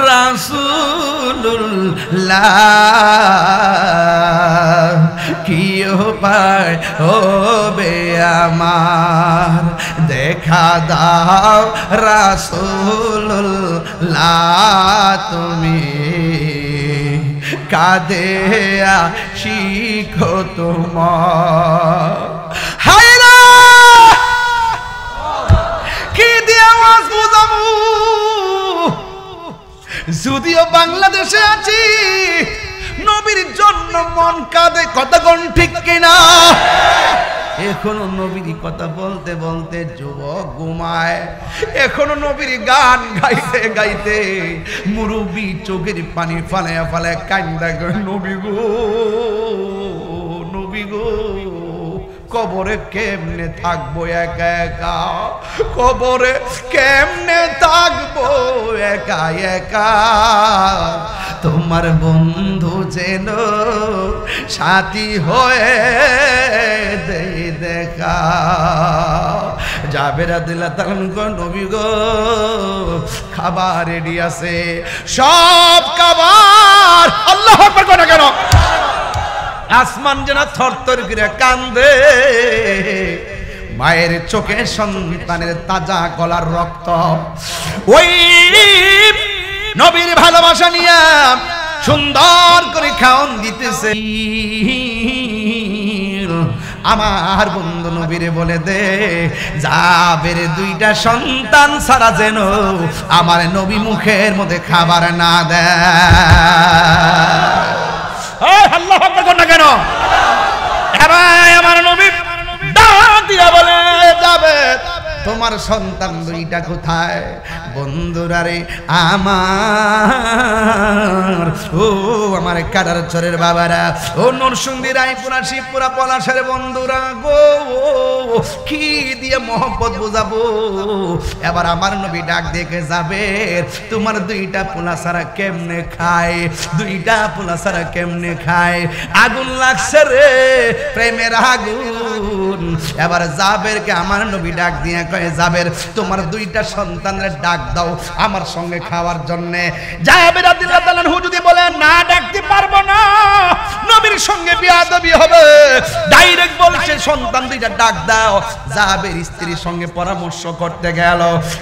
রাসূলুল্লাহ কি উপায় হবে আমার দেখা দাও রাসূলুল্লাহ তুমি কাঁদে শিখো তোমার হায়রা কি দিয়ে আওয়াজ বুঝাবো যদিও বাংলাদেশে আছি নবীর জন্য মন কাঁদে কথা কোন ঠিক কিনা এখনো নবীর কথা বলতে বলতে যুবক ঘুমায় এখনো নবীর গান গাইতে গাইতে মুরব্বি চোখের পানি ফালায়া ফালায়া কান্দা করে নবী গো কবরে কেমনে থাকবো একা একা কবরে কেমনে থাকবো একা একা তোমার বন্ধু যেন সাথী হয়ে দেখা জাবের রাদিয়াল্লাহু তাআলা নবী গো খাবার রেডি আছে সব খাবার আল্লাহু আকবার কর কেন আসমান যেন থরথর করে কান্দে মায়ের চোখে সন্তানের তাজা গলার রক্ত ওই নবীর ভালোবাসা নিয়ে সুন্দর করে খাওন দিতেছে আমার বন্ধু নবীরে বলে দে জাবের দুইটা সন্তান ছাড়া যেন আমার নবী মুখের মধ্যে খাবার না দেয় আল্লাহু আকবার কোন কেন ভাই আমার নবী ডাক দিয়া বলে যাবে তোমার সন্তান দুইটা কোথায় বন্ধুরা রে আমার ও আমার কাটার চরের বাবারা ও নরসিংদী রায়পুরা শিবপুরা পলাশের বন্ধুরা গো কি দিয়ে মহব্বত বোঝাবো এবার আমার নবী ডাক দেখে যাবে তোমার দুইটা পোলা ছাড়া কেমনে খায় দুইটা পোলা ছাড়া কেমনে খায় আগুন লাগছে রে প্রেমের আগুন এবার জাবেরকে আমার নবী ডাক দিয়ে কয়ে জাবের তোমার দুইটা সন্তানের ডাক দাও আমার সঙ্গে খাওয়ার জন্য জাবের রাদিয়াল্লাহু তাআলা যদি বলে না ডাকতে পারবো না নবীর সঙ্গে বিয়াদবি হবে ডাইরেক্ট বলছে সন্তান দুইটা ডাক দাও জাবের স্ত্রীর সঙ্গে পরামর্শ করতে গেল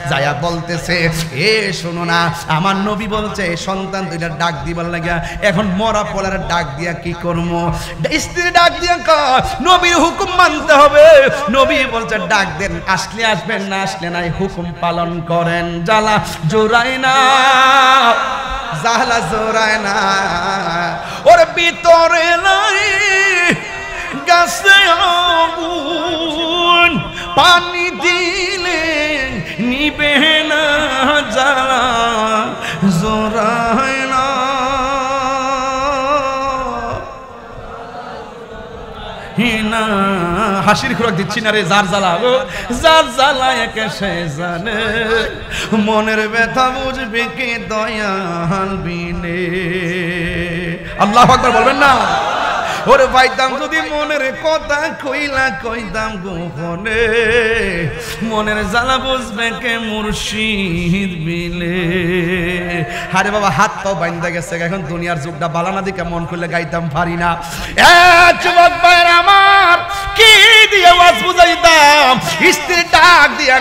যায়া বলতেছে এ শোনো না আমার নবী বলছে সন্তান দুইটা ডাক দিবার লাগা এখন মরা পোলার ডাক দিয়া কি করব স্ত্রী ডাক দিয়া কয় নবীর হুকুম মানতে হবে নবী বলছে ডাক দেন আসলে আসবেন না আসলে নাই হুকুম পালন করেন জ্বালা জোরাই না জালা জোরায় না ওর ভিতরে নাই গাছে আগুন পানি দিলে নিবে না জ্বালা জোরায় না হিনা হাসির খোরাক দিচ্ছি না রে যার জ্বালা যার জ্বালা একে সে জানে মনের ব্যথা বুঝবে কে দয়াল বিনে আল্লাহু আকবার বলবেন না ওরে ভাইতাম যদি মনের কথা কইতাম গোপনে মনের জ্বালা বুঝবে কে মুর্শিদ বিলে আরে বাবা হাত পাও বাইন্দা গেছে এখন দুনিয়ার যুগটা বালানা দিকে মন করলে গাইতাম পারি না যুবক ভাইরা আমার কি দিয়ে ওয়াজ বুঝাইতাম স্ত্রী ডাক দিয়া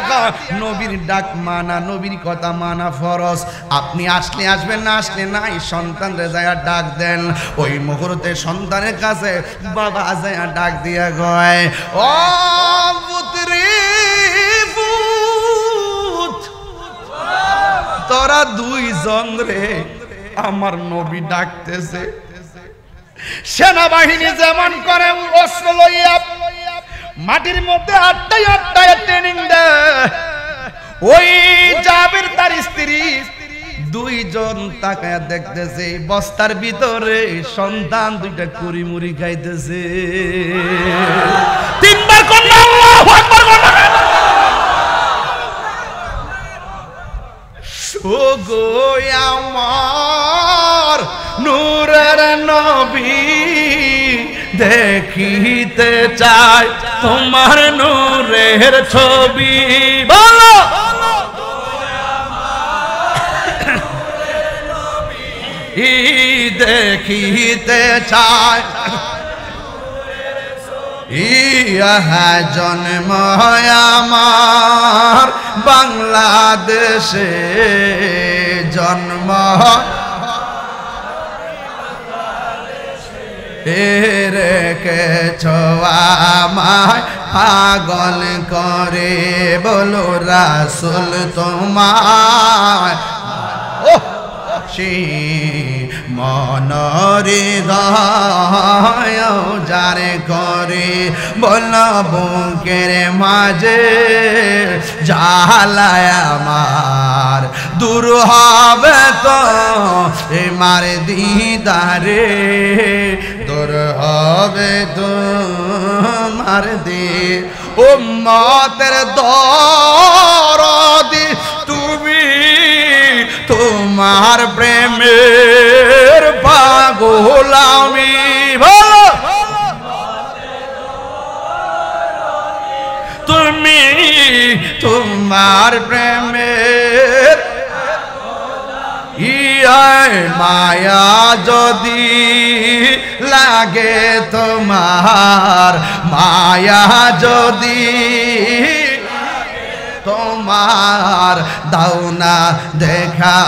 নবীর ডাক মানা নবীর কথা মানা ফরজ আপনি আসলে আসবেন না আসলে নাই সন্তান রে যায় ডাক দেন ওই মুহূর্তে সন্তানের কাছে বাবা যায় ডাক দিয়া গয় ও পুত্রী পুত তোরা দুইজন রে আমার নবী ডাকতেছে সেনাবাহিনী যেমন করে অস্ত্র লইয়া মাটির মধ্যে আটটায় ট্রেনিং দেয় ওই জাবের তার স্ত্রী দুইজন তাকায়া দেখতেছে বস্তার ভিতরে সন্তান দুইটা কুড়ি মুড়ি খাইতেছে তিনবার কন্যা আল্লাহু আকবার ও গো আমার নূরের নবী দেখিতে চাই তোমার নূরের ছবি বলো দেখিতে চায় ইহা জন্ম আমার বাংলাদেশে জন্ম রেখেছ আমায় পাগল করে বলো রাসূল তোমায় মনরে হৃদয় যারে করে বল বুকের মাঝে জ্বালায় আমার দূর হবে তো মার দিদারে দূর হবে তো মার দি উম্মতের দরদি তুমি তোমার প্রেমের পাগল আমি বলো তুমি তোমার প্রেমের মায়া যদি লাগে তোমার মায়া যদি তোমার দাও না দেখা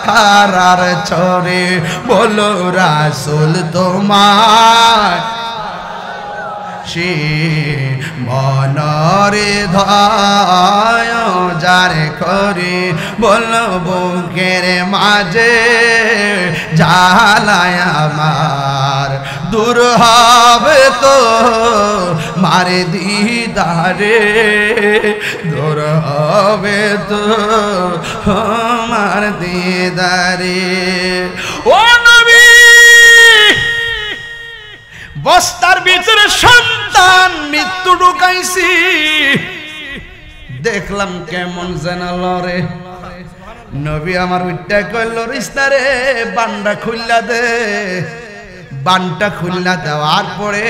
কারার ছড়ে বলো রাসূল তোমার সে মনরে ধয় যারে করে বলো বুকের মাঝে জ্বালায় আমার দূর হবে তো মারে দিদারে দূর হবে তো মার দিদারে ও নবী বস্তার ভিতরে সন্তান মৃত্যু ঢুকাইছি দেখলাম কেমন যেন লড়ে নবী আমার উইটা কইল রিস্তারে বান্ডা খুললা দে বানটা খুললা দেওয়ার পরে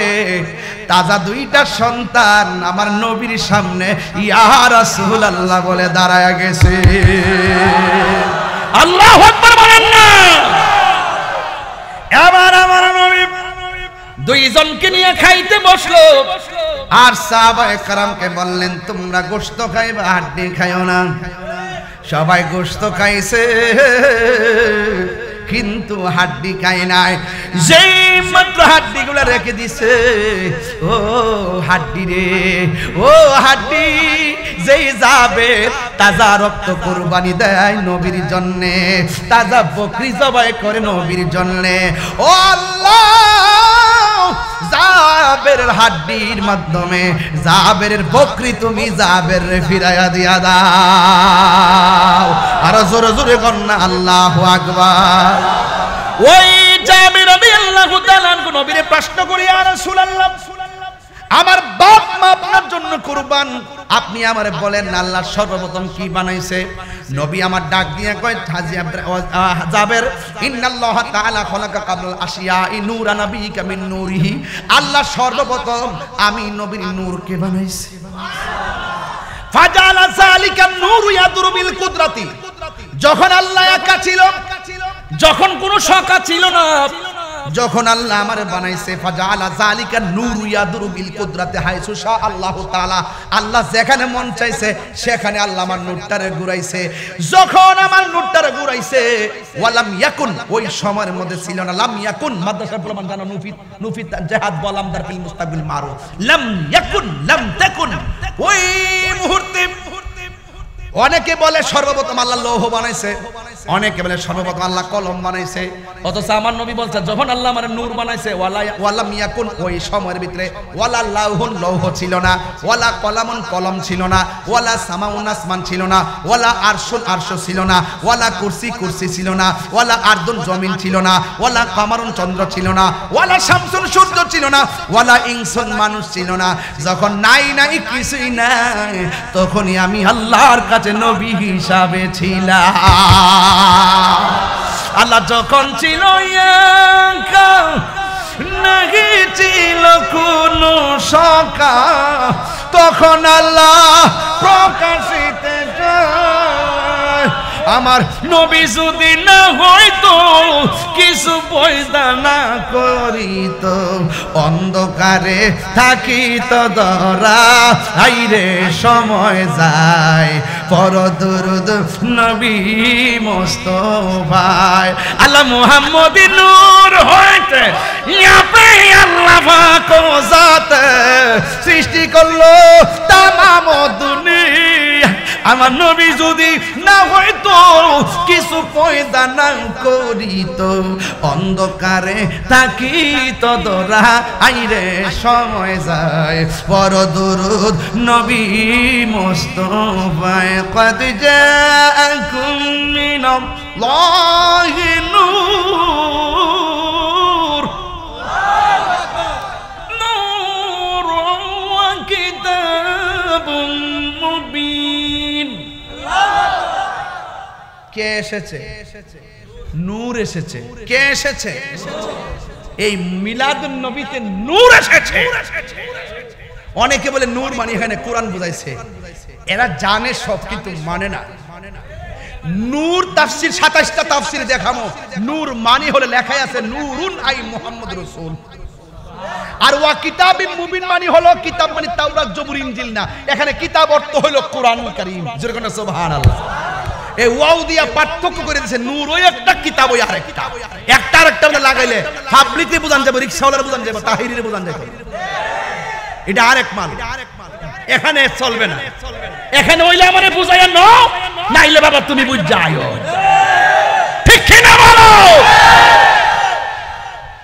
তাজা দুইটা সন্তান আমার নবীর সামনে ইয়া রাসূলুল্লাহ বলে দাঁড়ায় গেছে আল্লাহু আকবার বলেন না এবার আমার নবী দুইজনকে নিয়ে খাইতে বসলো আর সাহাবায়ে কেরামকে বললেন তোমরা গোশত খাইবা হাড্ডি খাইও না সবাই গোশত খাইছে কিন্তু হাড্ডি খায় নাই যেই মাত্র হাড্ডিগুলো রেখে দিছে ও হাড্ডি রে ও হাড্ডি যেই যাবে তাজা রক্ত কুরবানি দেয় নবীর জন্য তাজা বকরি জবাই করে নবীর জন্য ও আল্লাহ জাবেরের হাড্ডির মাধ্যমে জাবেরের বকরি তুমি জাবেরের ফিরাইয়া দিয়া দাও আর জোরে জোরে কন্যা আল্লাহু আকবার ওই জাবের রাদিয়াল্লাহু তাআলা নবীরে প্রশ্ন করি ইয়া রাসূলুল্লাহ আমার বাপ মা আপনার জন্য কুরবান আপনি আমারে বলেন আল্লাহ সর্বপ্রথম কি বানাইছে নবী আমার ডাক দিয়ে কয় জাবের ইন্নাল্লাহ তাআলা খলাকা কাবলাল আশিয়াই নূরা নাবিয়িকা মিন নূরিহি আল্লাহ সর্বপ্রথম আমি নবীর নূরকে বানাইছি ফাজালা যালিকা নূরু ইয়াদুরু বিল কুদরাতি যখন আল্লাহ একা ছিল যখন কোনো শকা ছিল না যখন আল্লাহ আমারে বানাইছে ফাজালা যালিকা নূরু ইয়াদুরু বিল কুদরাতি হাইসু শা আল্লাহু তাআলা আল্লাহ যেখানে মন চাইছে সেখানে আল্লাহ আমার নূরটারে ঘুরাইছে যখন আমার নূরটারে ঘুরাইছে ওয়ালাম ইয়াকুন ওই সময়ের মধ্যে ছিল না লাম ইয়াকুন মাদ্রাসার প্রমাণ জানো নুফিত জিহাদ বলাম দার ফিল মুস্তাকবিল মারু লাম ইয়াকুন লাম তাকুন ওই মুহূর্তে অনেকে বলে সর্বপ্রথম আল্লাহ লৌহ বানাইছে অনেকে বলে সর্বপ্রথম আল্লাহ কলম বানাইছে অথচ আমার নবী বলছে যখন আল্লাহ আমার নূর বানাইছে ওয়ালা মিয়াকুন ওই সময়ের ভিতরে ওয়ালা লাউহুন লৌহ ছিল না ওয়ালা কলামুন কলম ছিল না ওয়ালা সামাউন আসমান ছিল না ওয়ালা আরশুন আরশ ছিল না ওয়ালা কুরসি কুরসি ছিল না ওয়ালা আরদুন জমিন ছিল না ওয়ালা কামারুন চন্দ্র ছিল না ওয়ালা শামসুন সূর্য ছিল না ওয়ালা ইনসুন মানুষ ছিল না যখন নাই কিছুই নাই তখনই আমি আল্লাহর কাছে নবী হিসাবে ছিলাম আল্লাহ যখন ছিল একা নাহি ছিল কোনো শকা তখন আল্লাহ প্রকাশিত আমার নবী যদি না হইতো কিছু পয়দা না করিত অন্ধকারে থাকিত ধরা আইরে সময় যায় পর দুরুদ নবী মুস্তাফায় আল্লাহ মুহাম্মদি নূর হইতে ইয়াপে আল্লাহ পাক জাত সৃষ্টি করলো তামাম দুনিয়া আমার নবী যদি না হইতো কিছু পয়দা না করিত অন্ধকারে থাকিত ধরা আইরে সময় যায় পর দুরুদ নবী মুস্তাফায় কদ জাআকুম মিনাল্লাহি নূর নূরুন ওয়া কিতাবুম মুবিন কে এসেছে নূর এসেছে কে এসেছে এই মিলাদুন নবীতে নূর এসেছে অনেকে বলে নূর মানে এখানে কোরআন বুঝাইছে এরা জানে সব কিন্তু মানে না নূর তাফসীর 27টা তাফসীর দেখামো নূর মানে হলো লেখাই আছে নূরুন আই মুহাম্মদ রাসূল আর ওয়া কিতাবিম মুবিন মানে হলো কিতাব মানে তাওরাত জবুর ইনজিল না এখানে কিতাব অর্থ হলো কোরআনুল কারীম যেরকম সুবহানাল্লাহ এই ওয়াও দিয়া পার্থক্য করে দিয়েছে নূর ওই একটা কিতাব ওই আরেকটা একটা আরেকটা লাগাইলে পাবলিকে বুঝান যাবে রিকশাওয়ালার বুঝান যাবে তাহিরির বুঝান যাবে এটা আরেক মাল এখানে চলবে না এখানে ওইলে আমারে বুঝাইয়া নাও নাইলে বাবা তুমি বুঝ যাও ঠিক কি না বলো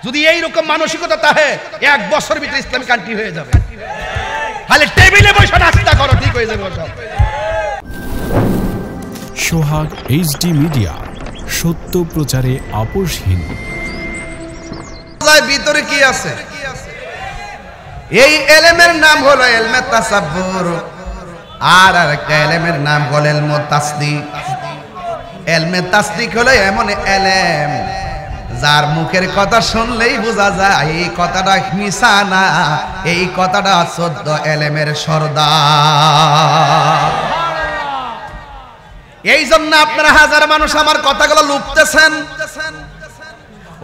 যদি এই রকম মানসিকতা থাকে এক বছর ভিতরে ইসলামিক কান্ট্রি হয়ে যাবে খালি টেবিলে বসে নাস্তা করো ঠিক হয়ে যাবে সব সোহাগ এইচডি মিডিয়া সত্য প্রচারে আপোষহীন ভিতরে কি আছে এই এলেমের নাম হলো ইলমে তাসাব্বুর আর আরেকটা এলেমের নাম হলো ইলমে তাসদিক ইলমে তাসদিক হলো এমন এলেম যার মুখের কথা শুনলেই বোঝা যায় এই কথাটা মিছা না এই কথাটা 14 এলেমের সরদার এই জন্য আপনারা হাজার মানুষ আমার কথাগুলো লুকতেছেন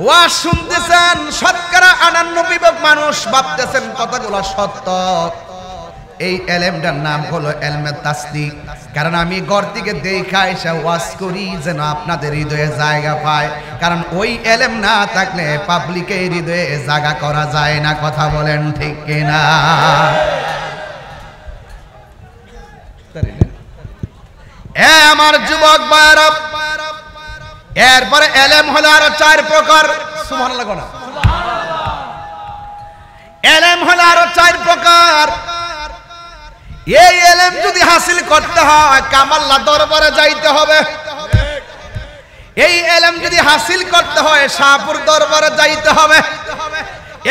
ওয়াজ শুনতেছেন শতকরা 99 মানুষ ভাবতেছেন কথাগুলো সত্য এই এলেমটার নাম হলো ইলমে তাসদিক কারণ আমি ঘর থেকে দেখা এসে ওয়াজ করি যেন আপনাদের হৃদয়ে জায়গা পায় কারণ ওই এলেম না থাকলে পাবলিকের হৃদয়ে জায়গা করা যায় না কথা বলেন ঠিক কিনা আমার যুবক ভাইরা এরপরে এলেম হলো আরো 4 প্রকার সুবহানাল্লাহ কোনা এলেম হলো আরো 4 প্রকার এই এলেম যদি হাসিল করতে হয় কামাল্লাহ দরবারে যাইতে হবে এই এলেম যদি হাসিল করতে হয় শাহপুর দরবারে যাইতে হবে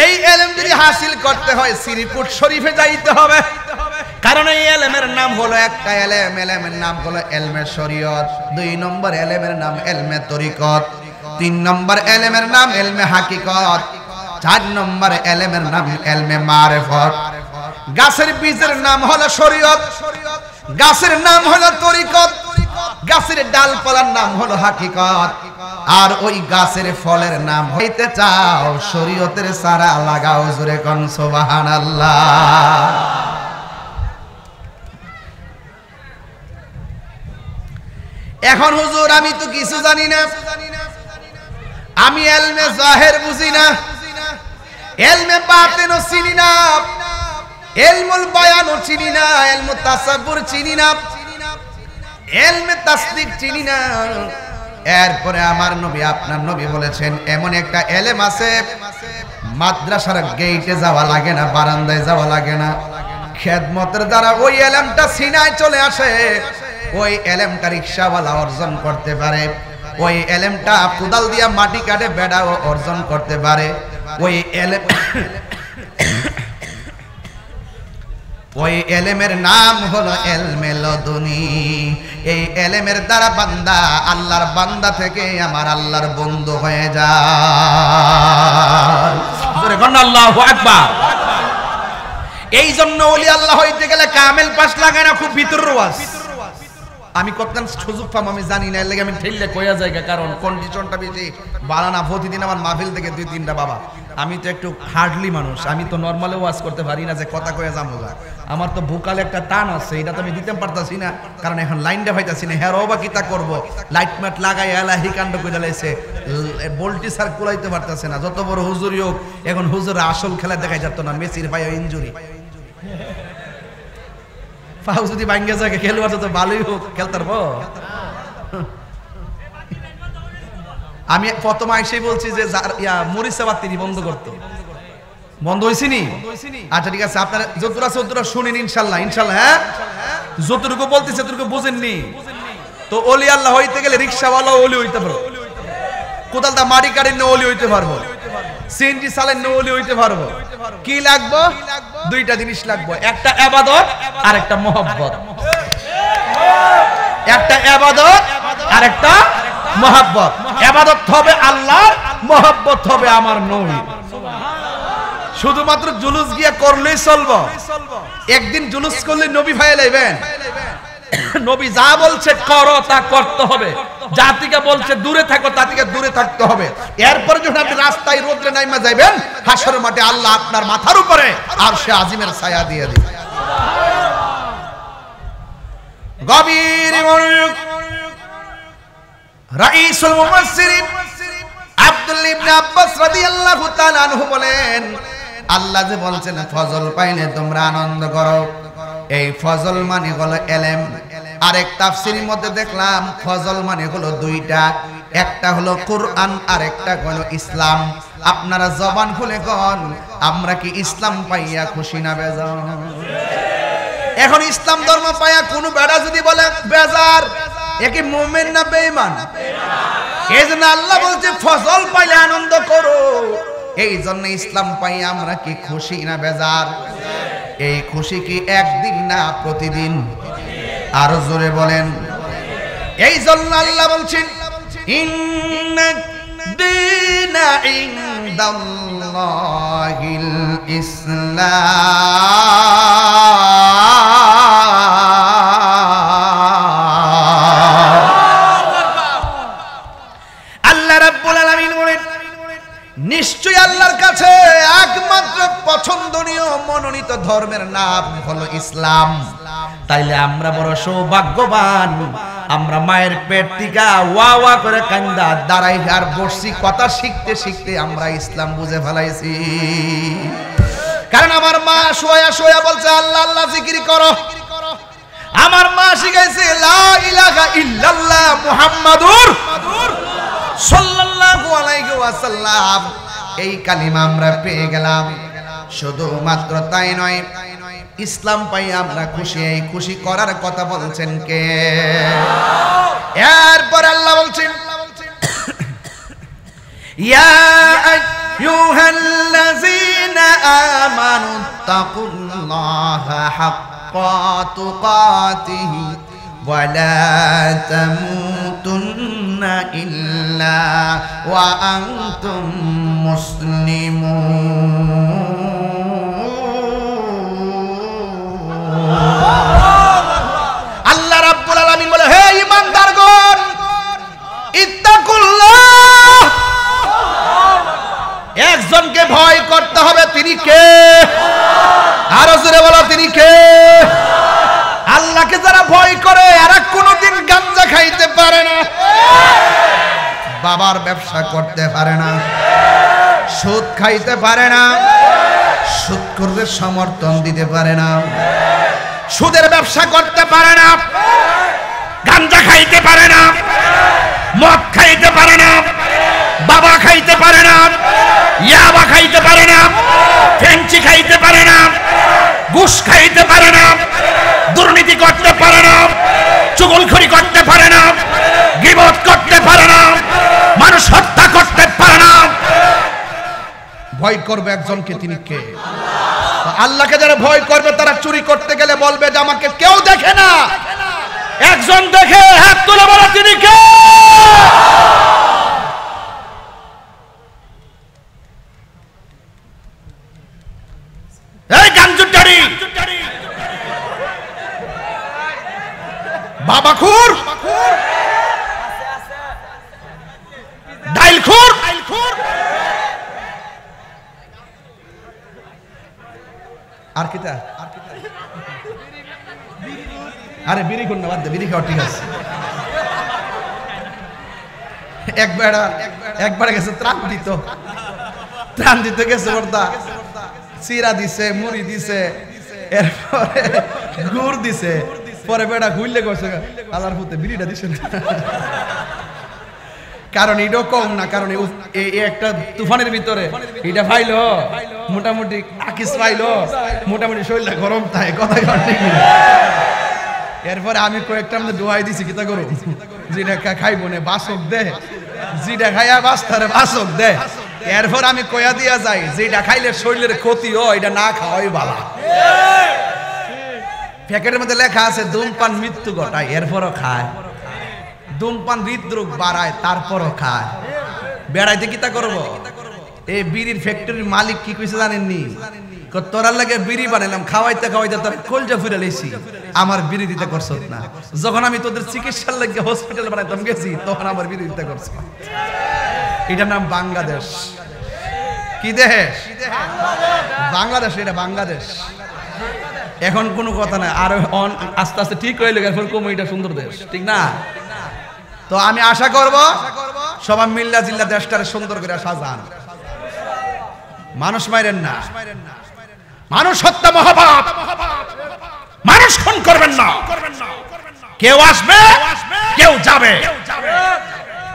এই এলেম যদি হাসিল করতে হয় শ্রীপুর শরীফে যাইতে হবে কারণ এই এলেমের নাম হলো একটা এলেম এলেমের নাম হলো ইলমে শরীয়ত 2 নম্বর এলেমের নাম ইলমে তরিকত 3 নম্বর এলেমের নাম ইলমে হাকিকত 4 নম্বর এলেমের নাম ইলমে মারিফত গাছের বীজের নাম হলো শরীয়ত গাছের নাম হলো তরিকত গাছের ডালপালার নাম হলো হাকিকত আর ওই গাছের ফলের নাম হইতে চাও শরীয়তের সারা লাগাও জোরে কোন সুবহানাল্লাহ এখন হুজুর আমি তো কিছু জানি না আমি ইলমে জাহির বুঝি না ইলমে বাতিনও চিনি না ইলমুল বায়ানও চিনি না ইলমু তাসাব্বুর চিনি না ইলমে তাসদিক চিনি না এরপরে আমার নবী আপনার নবী বলেছেন এমন একটা ইলম আছে মাদ্রাসার গেটে যাওয়া লাগে না বারান্দায় যাওয়া লাগে না খেদমতের দ্বারা ওই ইলমটা সিনায় চলে আসে ওই এলেমটা রিকশাওয়ালা অর্জন করতে পারে ওই এলেমটা কোদাল দিয়া মাটি কাটে বেড়াও অর্জন করতে পারে ওই এলেম ওই এলেমের নাম হলো ইলমে লদুনি এই এলেমের দ্বারা বান্দা আল্লাহর বান্দা থেকে আমার আল্লাহর বন্ধু হয়ে যায় জোরে কোন আল্লাহু আকবার এই জন্য ওলি আল্লাহ হইতে গেলে কামেল পাস লাগে না খুব ভিতর ওয়াজ আমি কতক্ষণ সুযোগ পাম আমি জানি না, এর লাগে আমি ঠেললে কয়া জায়গা, কারণ কন্ডিশনটা বেশি বাড়ানা। প্রতিদিন আমার মাহফিল থেকে 2-3টা বাবা, আমি তো একটু হার্ডলি মানুষ, আমি তো নর্মালে ওয়াজ করতে পারি না যে কথা কয়ে যাবো। আমার তো ভোকালে একটা টান আছে, এটা তো আমি দিতে পারতাছি না, কারণ এখন লাইনটা পাইতাছি না। হ্যাঁ বা কিতা করবো, লাইট ম্যাট লাগাই এলাহি কাণ্ড করে লাইছে, বল্টি সার কুলাইতে পারতেছে না। যত বড় হুজুরি হোক, এখন হুজুরের আসল খেলা দেখাই যেত না, মেসির পায়ে ইনজুরি, পাও যদি ভাঙ্গে যায় খেলোয়াড় তো ভালোই হোক, খেলতে পারবো। আমি প্রথম আইসেই বলছি যে মরিচা বাতিনি বন্ধ করতো, বন্ধ হয়েছে নি? আচ্ছা ঠিক আছে, আপনারা যতটা আছে ততটা শুনেন ইনশাল্লাহ। ইনশাল্লাহ হ্যাঁ, যতটুকু বলতেছে ততটুকু বুঝেননি তো। অলি আল্লাহ হইতে গেলে রিক্সাওয়ালা অলি হইতে পারবো, কোদালটা মাটি কাটেন না অলি হইতে পারবো, সিএনজি চালেন না অলি হইতে পারবো। কি লাগবো? দুইটা জিনিস লাগবো, একটা ইবাদত আর একটা মহব্বত। একটা ইবাদত আর একটা মহব্বত। ইবাদত হবে আল্লাহর, মহব্বত হবে আমার নবী। শুধুমাত্র জুলুস গিয়া করলেই চলবো? একদিন জুলুস করলে নবী ভাই লাইবেন? নবী যা বলছে করো তা করতে হবে, যা থেকে বলছে দূরে থাকো তা থেকে দূরে থাকতে হবে। এরপরে যখন আপনি রাস্তায় রোদ্রে নাইমা যাবেন, হাসরের মাঠে আল্লাহ আপনার মাথার উপরে আরশে আজিমের ছায়া দিয়ে দিবে। গভীর মনোযোগ। রাইসুল মুফাসসিরিন আব্দুল্লাহ ইবনে আব্বাস রাদিয়াল্লাহু তাআলা আনহু বলেন, আল্লাহ যে বলছেন ফজল পাইলে তোমরা আনন্দ করো, এই ফজল মানে হলো ইলম। আরেক তাফসীরের মধ্যে দেখলাম ফজল মানে হলো দুইটা, একটা হলো কুরআন আর একটা হলো ইসলাম। আপনারা জবান খুলে কোন, আমরা কি ইসলাম পাইয়া খুশি না বেজার? এখন ইসলাম ধর্ম পাইয়া কোন বেড়া যদি বলে বেজার, এ কি মুমিন না বেঈমান? এইজন্য আল্লাহ বলছে ফজল পাইলে আনন্দ করো। এই জন্য ইসলাম পাইয়া আমরা কি খুশি না বেজার? এই খুশি কি একদিন না প্রতিদিন? আরো জোরে বলেন। এই জন্য আল্লাহ বলছেন ইন্না দীনা ইনদাল্লাহিল ইসলাম। আল্লাহ রাব্বুল আলামিন বলেন, নিশ্চয়ই আল্লাহর কাছে একমাত্র পছন্দনীয় মনোনীত ধর্মের নাম হলো ইসলাম। তাইলে আমরা বড় সৌভাগ্যবান, আমরা মায়ের পেট থেকে ওয়া ওয়া করে কান্দা দাঁড়াই আর বসছি, কথা শিখতে শিখতে আমরা ইসলাম বুঝে ফেলাইছি। কারণ আমার মা শোয়া শোয়া বলছে আল্লাহ আল্লাহ জিকির করো। আমার মা শিখাইছে লা ইলাহা ইল্লাল্লাহ মুহাম্মাদুর সাল্লাল্লাহু আলাইহি ওয়াসাল্লাম। এই কালিমা আমরা পেয়ে গেলাম। শুধুমাত্র তাই নয়, ইসলাম পাই আমরা খুশি। এই খুশি করার কথা বলছেন কে? এরপর আল্লাহ বলছেন ইয়া আইয়ুহাল্লাযীনা আমানু তাকুল্লাহা হাক্কা তুকাতিহি ওয়া লা তামুতুন্না ইল্লা ওয়া আনতুম মুসলিমুন। আল্লাহ রাব্বুল আলামিন বলে, হে ঈমানদারগণ, ইত্তাকুল্লাহ, একজনকে ভয় করতে হবে। তিনি কে? আরো জোরে বলো, তিনি কে? আল্লাহকে যারা ভয় করে এরা কোনোদিন গাঞ্জা খাইতে পারে না, বাবার ব্যবসা করতে পারে না, সুদ খাইতে পারে না, সুদখোরদের সমর্থন দিতে পারে না, সুদের ব্যবসা করতে পারে না, গাঞ্জা খাইতে পারে না, মদ খাইতে পারে না, বাবা খাইতে পারে না, ইয়াবা খাইতে পারে না, ফেঞ্চি খাইতে পারে না, ঘুষ খাইতে পারে না, দুর্নীতি করতে পারে না, চুগলখড়ি করতে পারে না, গীবত করতে পারে না, মানুষ হত্যা করতে পারে না। ভয় করবে একজনকে, তিনি কে? আল্লাহকে যারা ভয় করবে তারা চুরি করতে গেলে বলবে যে আমাকে কেউ দেখে না, একজন দেখে, হাত তুলে বলো তিনি কে? এই গাঞ্জুটারি বাবাখুর, ডাইলখুর, আর কিতা? আরে বিড়ি খুন না, বাদ দে, বিড়ি খাওয়া ঠিক আছে। একবার গেছে ত্রাণ দিতে গেছে, বর্দা চিরা দিছে, মুড়ি দিছে, এরপরে গুড় দিছে, পরে বেড়া ঘুরলে গেছে আলার পুতে বিড়িটা দিছে না। কারণ এটাও কম না, কারণ এই একটা তুফানের ভিতরে এটা ফাইলো মোটামুটি আকিস পাইলো, মোটামুটি শরীরটা গরম থাকে, কথা ঠিক। এরপরে আমি কয়েকটা আমাদের দোয়াই দিছি, কিতা করো যেটা খাইব না বাসক দে, যেটা খাইয়া বাস্তারে বাসক দে। এরপর আমি কয়া দিয়া যাই যেটা খাইলে শরীরের ক্ষতি হয় এটা না খাওয়াই ভালো। প্যাকেটের মধ্যে লেখা আছে ধূমপান মৃত্যু ঘটায়, এরপরও খায়। ধূমপান হৃদরোগ বাড়ায়, তারপরও খায়। বেড়াইতে কিতা করব? এই বিড়ির ফ্যাক্টরির মালিক কি কইছে জানেননি? তোরার লাগে বিড়ি বানাইলাম, খাওয়াইতে খাওয়াইতে তোর কলজা ফুরে লেছি, আমার বিড়ি দিতে করছ না। যখন আমি তোদের চিকিৎসার লাগে হসপিটাল বানাইতাম গেছি, তখন আমার বিড়ি দিতে করছ। এটার নাম বাংলাদেশ। কি দেশ? বাংলাদেশ। এটা বাংলাদেশ। এখন কোনো কথা নাই, আর আস্তে আস্তে ঠিক হয়ে গেলে এখন কম, এটা সুন্দর দেশ, ঠিক না? তো আমি আশা করব সবাই মিল্লা জিল্লা দেশটারে সুন্দর করে সাজান। মানুষ মাইরেন না, মানুষ হত্যা মহাপাপ, মানুষ খুন করবেন না। কেউ আসবে, কেউ যাবে,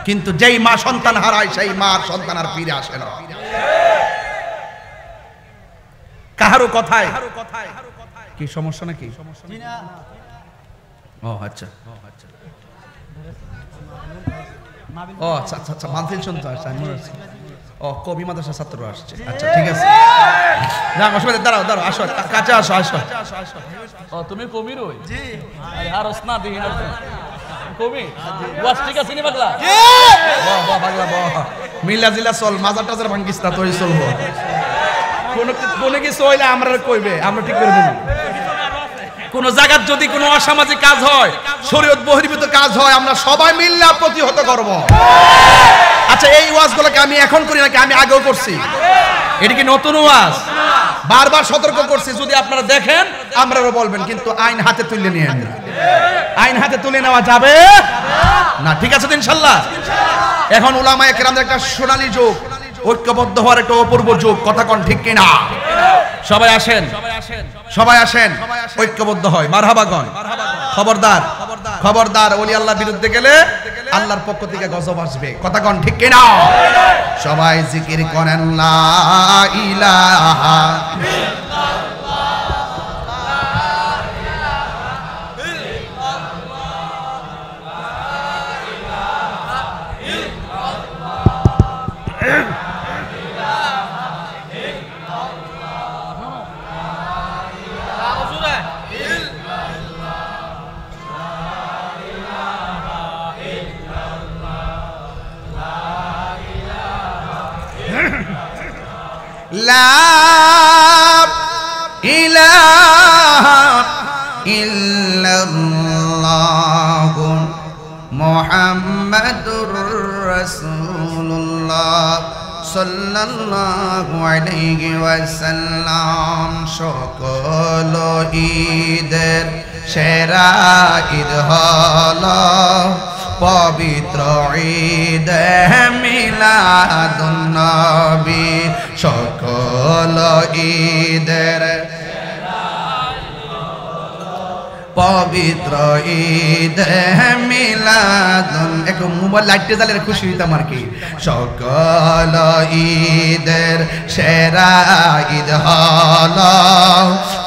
কিন্তু যেই মা সন্তান হারায় সেই মার সন্তান আর ফিরে আসে না। কাহারও কথায় কি সমস্যা নাকি? ও আচ্ছা, ও আচ্ছা আচ্ছা, মাহফিল শুনতে আসছে। ও কবি মাদ্রাসা ছাত্র আসছে, আচ্ছা ঠিক আছে। না অসুবিধা, দাঁড়াও দাঁড়াও, আসো কাছে আসো আসো। ও তুমি কবির ওই? জি। আর ওসনা দিই না কবি ওয়াজ ঠিক আছে নি পাগলা? জি। বাহ বাহ পাগলা বাহ, মিলা জিলা চল, মাজার টাজার ভাঙ্গিস না, তোই চলবো। কোন কিছু হইলে আমরা কইবে, আমরা ঠিক করে দেব। কোন জায়গার যদি কোনো অসামাজিক কাজ হয়, শরীয়ত বহির্ভূত কাজ হয়, আমরা সবাই মিলে প্রতিহত করব। আচ্ছা এই ওয়াজগুলোকে আমি এখন করি নাকি আমি আগেও করছি? এটা কি নতুন ওয়াজ? বারবার সতর্ক করছি, যদি আপনারা দেখেন আমরাও বলবেন, কিন্তু আইন হাতে তুলে নিয়ে আইন, আইন হাতে তুলে নেওয়া যাবে না, ঠিক আছে তো ইনশাআল্লাহ? এখন উলামায়ে কেরামদের একটা সোনালী যুগ, ঐক্যবদ্ধ হওয়ার একটা অপূর্ব যুগ, কথা কোন ঠিক কিনা? সবাই আসেন, সবাই আসেন, ঐক্যবদ্ধ হয়। মারহাবাগণ। খবরদার, খবরদার, ওলি আল্লাহর বিরুদ্ধে গেলে আল্লাহর পক্ষ থেকে গজব আসবে, কথা কোন ঠিক কিনা? সবাই জিকির করেন লা ইলাহা লা ইলাহা ইল্লাল্লাহ মুহাম্মাদুর রাসূলুল্লাহ সাল্লাল্লাহু আলাইহি ওয়াসাল্লাম। সকল ঈদের সেরা ঈদ হলো পবিত্র ঈদ মিলাদুন নবী। সকল ঈদের পবিত্র ঈদ মিলাদুন, একটু মোবাইল লাইটে জ্বালিয়ে খুশি হইতাম আর কি। সকল ঈদের সেরা ঈদ হলো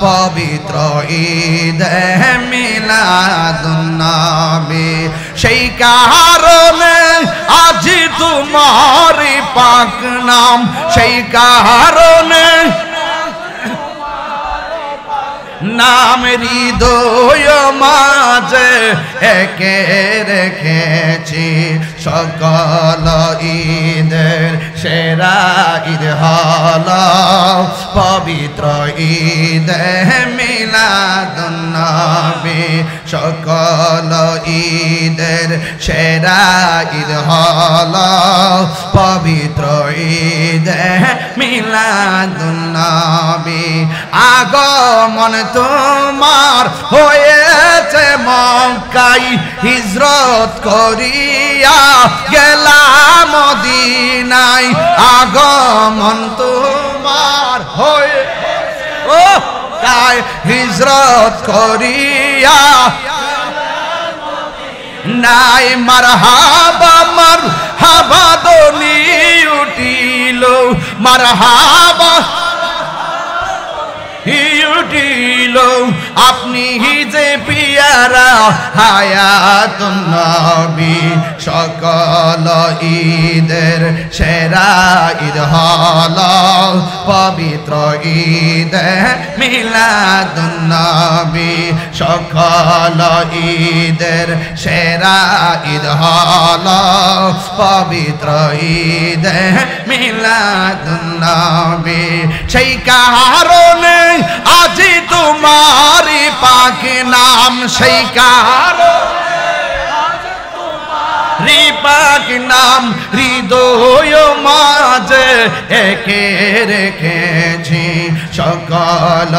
পবিত্র ঈদ মিলাদুন নবী। সেই কারণে আজি তোমারি পাক নাম, সেই কারণে নাম হৃদয় মাঝে একে রেখেছি। সকল ঈদের সেরা ঈদ হলো পবিত্র ঈদ মিলাদুন নবী। সকল ঈদের সেরা ঈদ হলো পবিত্র ঈদে মিলাদুন নবী। আগমন তোমার হয়েছে মক্কায়, হিজরত করিয়া গেলাম মদিনায়। আগমন তোমার হয়ে ও তাই হিজরত করিয়া নাই মারহাবা মারহাবা দনি উঠিল, মারহাবা উঠিল আপনি যে পিয়ারা হায়াতুন নবী। সকল ঈদের সেরা ঈদ হলো পবিত্র ঈদে মিলাদুন নবী। সকল ঈদের সেরা ঈদ হলো পবিত্র ঈদে মিলাদুন নবী। সেই কারণে আজি তোমারি পাক নাম, সেই কারণে পাক নাম হৃদয় মাঝে একে রেখেছি। সকল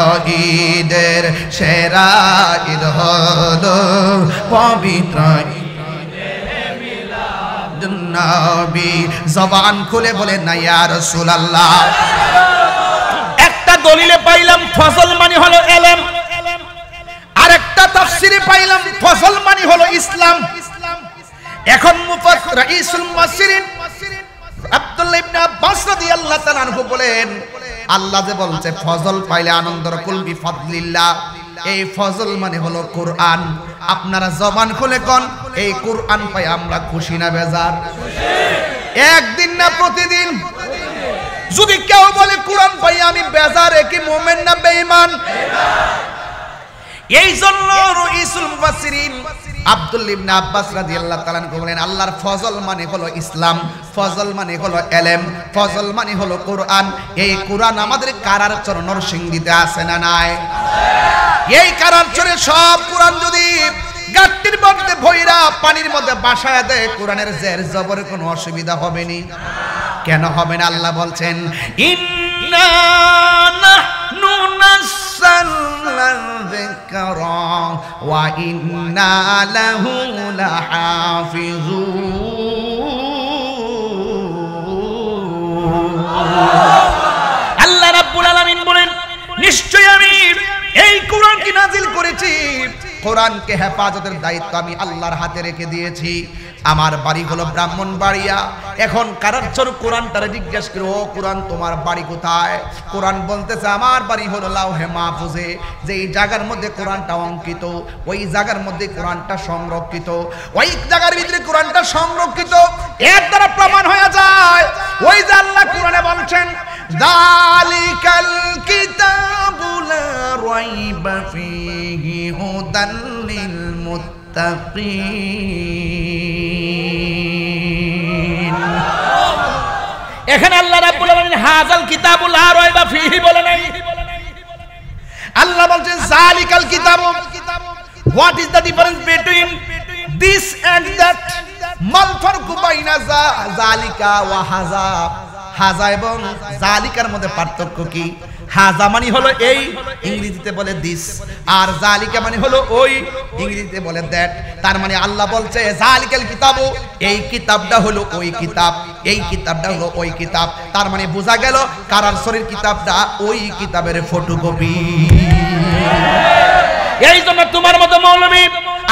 ঈদের সেরা ঈদ হলো পবিত্র নবী। জবান খুলে বলে না ইয়া রাসূলুল্লাহ। একটা দলিলে পাইলাম ফজল মানে হলো ইলম, আরেকটা তাফসিরে পাইলাম ফজল মানে হলো ইসলাম। এখন মুফাসসির রাইসুল মুফাসসিরিন আব্দুল্লাহ ইবনে আব্বাস রাদিয়াল্লাহু তাআলা আনহু বলেন, আল্লাহ যে বলছে ফজল পাইলে আনন্দ কুল বিফাদলিল্লাহ, এই ফজল মানে হলো কোরআন। আপনারা জবান খুলে কোন এই কোরআন পাই আমরা খুশি না বেজার? একদিন না প্রতিদিন? যদি কেউ বলে কোরআন পাই আমি বেজার, কি মুমিন না বেঈমান? এই জন্য রাইসুল মুফাসসিরিন আব্দুল্লাহ ইবনে আব্বাস রাদিয়াল্লাহু তাআলা বলেন, আল্লাহর ফজল মানে হলো ইসলাম, ফজল মানে হলো ইলম, ফজল মানে হলো কোরআন। এই কোরআন আমাদের কারার চর নরসিংদীতে আছে না নাই? এই কারার চরে সব কোরআন যদি গাট্টির মধ্যে ভইরা পানির মধ্যে বাসায় দেয়, কোরআনের জের জবরের কোনো অসুবিধা হবে না। কেন হবে না? আল্লাহ বলছেন ইন্না নাহনু নাযালনা যিকরা ওয়া ইন্না লাহু লাহাফিজুন। আল্লাহ রাব্বুল আলামিন বলেন, নিশ্চয় আমি এই কোরআনকে নাজিল করেছি, কোরআনকে হেফাজতের দায়িত্ব আমি আল্লাহর হাতে রেখে দিয়েছি। আমার বাড়ি হলো ব্রাহ্মণবাড়িয়া। এখন কারার চোর কোরআনটারে জিজ্ঞেস করে, ও কোরআন তোমার বাড়ি কোথায়? কোরআন বলতেছে আমার বাড়ি হলো লাউহে মাহফুজে, যেই জায়গার মধ্যে কোরআনটা অঙ্কিত ওই জায়গার মধ্যে কোরআনটা সংরক্ষিত, ওই জায়গার ভিতরে কোরআনটা সংরক্ষিত। এর দ্বারা প্রমাণ হয়ে যায় ওই যে আল্লাহ কোরআনে বলছেন যালিকাল কিতাবু লা রাইবা ফীহি হুদাল লিল মুত্তাকিন। এখানে আল্লাহ রাব্বুল আলামিন হাযাল কিতাবু লা রাইবা ফীহি বলে নাই, আল্লাহ বলছেন যালিকাল কিতাবু। What is the difference between this and that? মাল ফারকু বাইনা যালিকা ওয়া হাযা? হাযা এবং যালিকার মধ্যে পার্থক্য কি? হাযা মানে হলো এই, ইংরেজিতে বলে দিস, আর যালিকা মানে হলো ওই, ইংরেজিতে বলে দ্যাট। তার মানে আল্লাহ বলছে যালিকাল কিতাবু, এই কিতাবটা হলো ওই কিতাব, এই কিতাবটা হলো ওই কিতাব। তার মানে বোঝা গেল কারার শরীর কিতাবটা ওই কিতাবের ফটোকপি। এই জন্য তোমার মতো মৌলবী,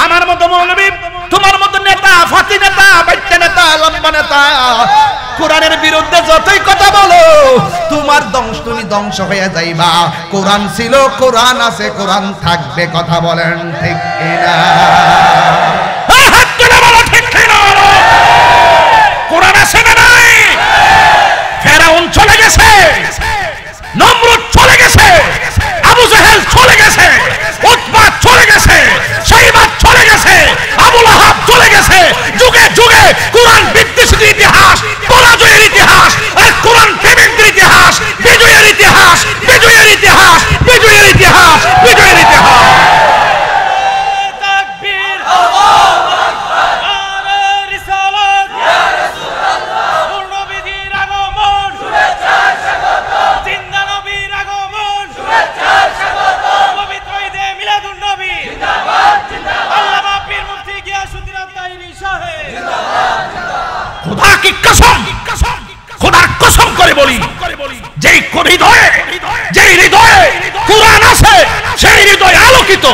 আমার মতো মৌলবী, তোমার মতো নেতা, ফাতি নেতা, বাইটা নেতা, লম্বা নেতা কোরআনের বিরুদ্ধে যতই কথা বলো, তোমার তুমি ধ্বংস হয়ে যাইবা। কোরআন ছিল, কোরআন আছে, কোরআন থাকবে। কথা বলেন ঠিক কিনা? কোরআন আছে না নাই? ফেরাউন চলে গেছে, নমরুদ চলে গেছে, আবু জাহেল চলে গেছে, উতবা চলে গেছে, শাইবা চলে গেছে, আবু লাহাব চলে গেছে। যুগে যুগে কোরআন বিদ্বেষের ইতিহাস, পরাজয়ের ইতিহাস, আর কোরআন প্রেমের ইতিহাস, বিজয়ের ইতিহাস, বিজয়ের ইতিহাস, বিজয়ের ইতিহাস, বিজয়ের ইতিহাস। কসম, খোদার কসম করে বলি, যেই হৃদয়ে কুরআন আছে সেই হৃদয় আলোকিত,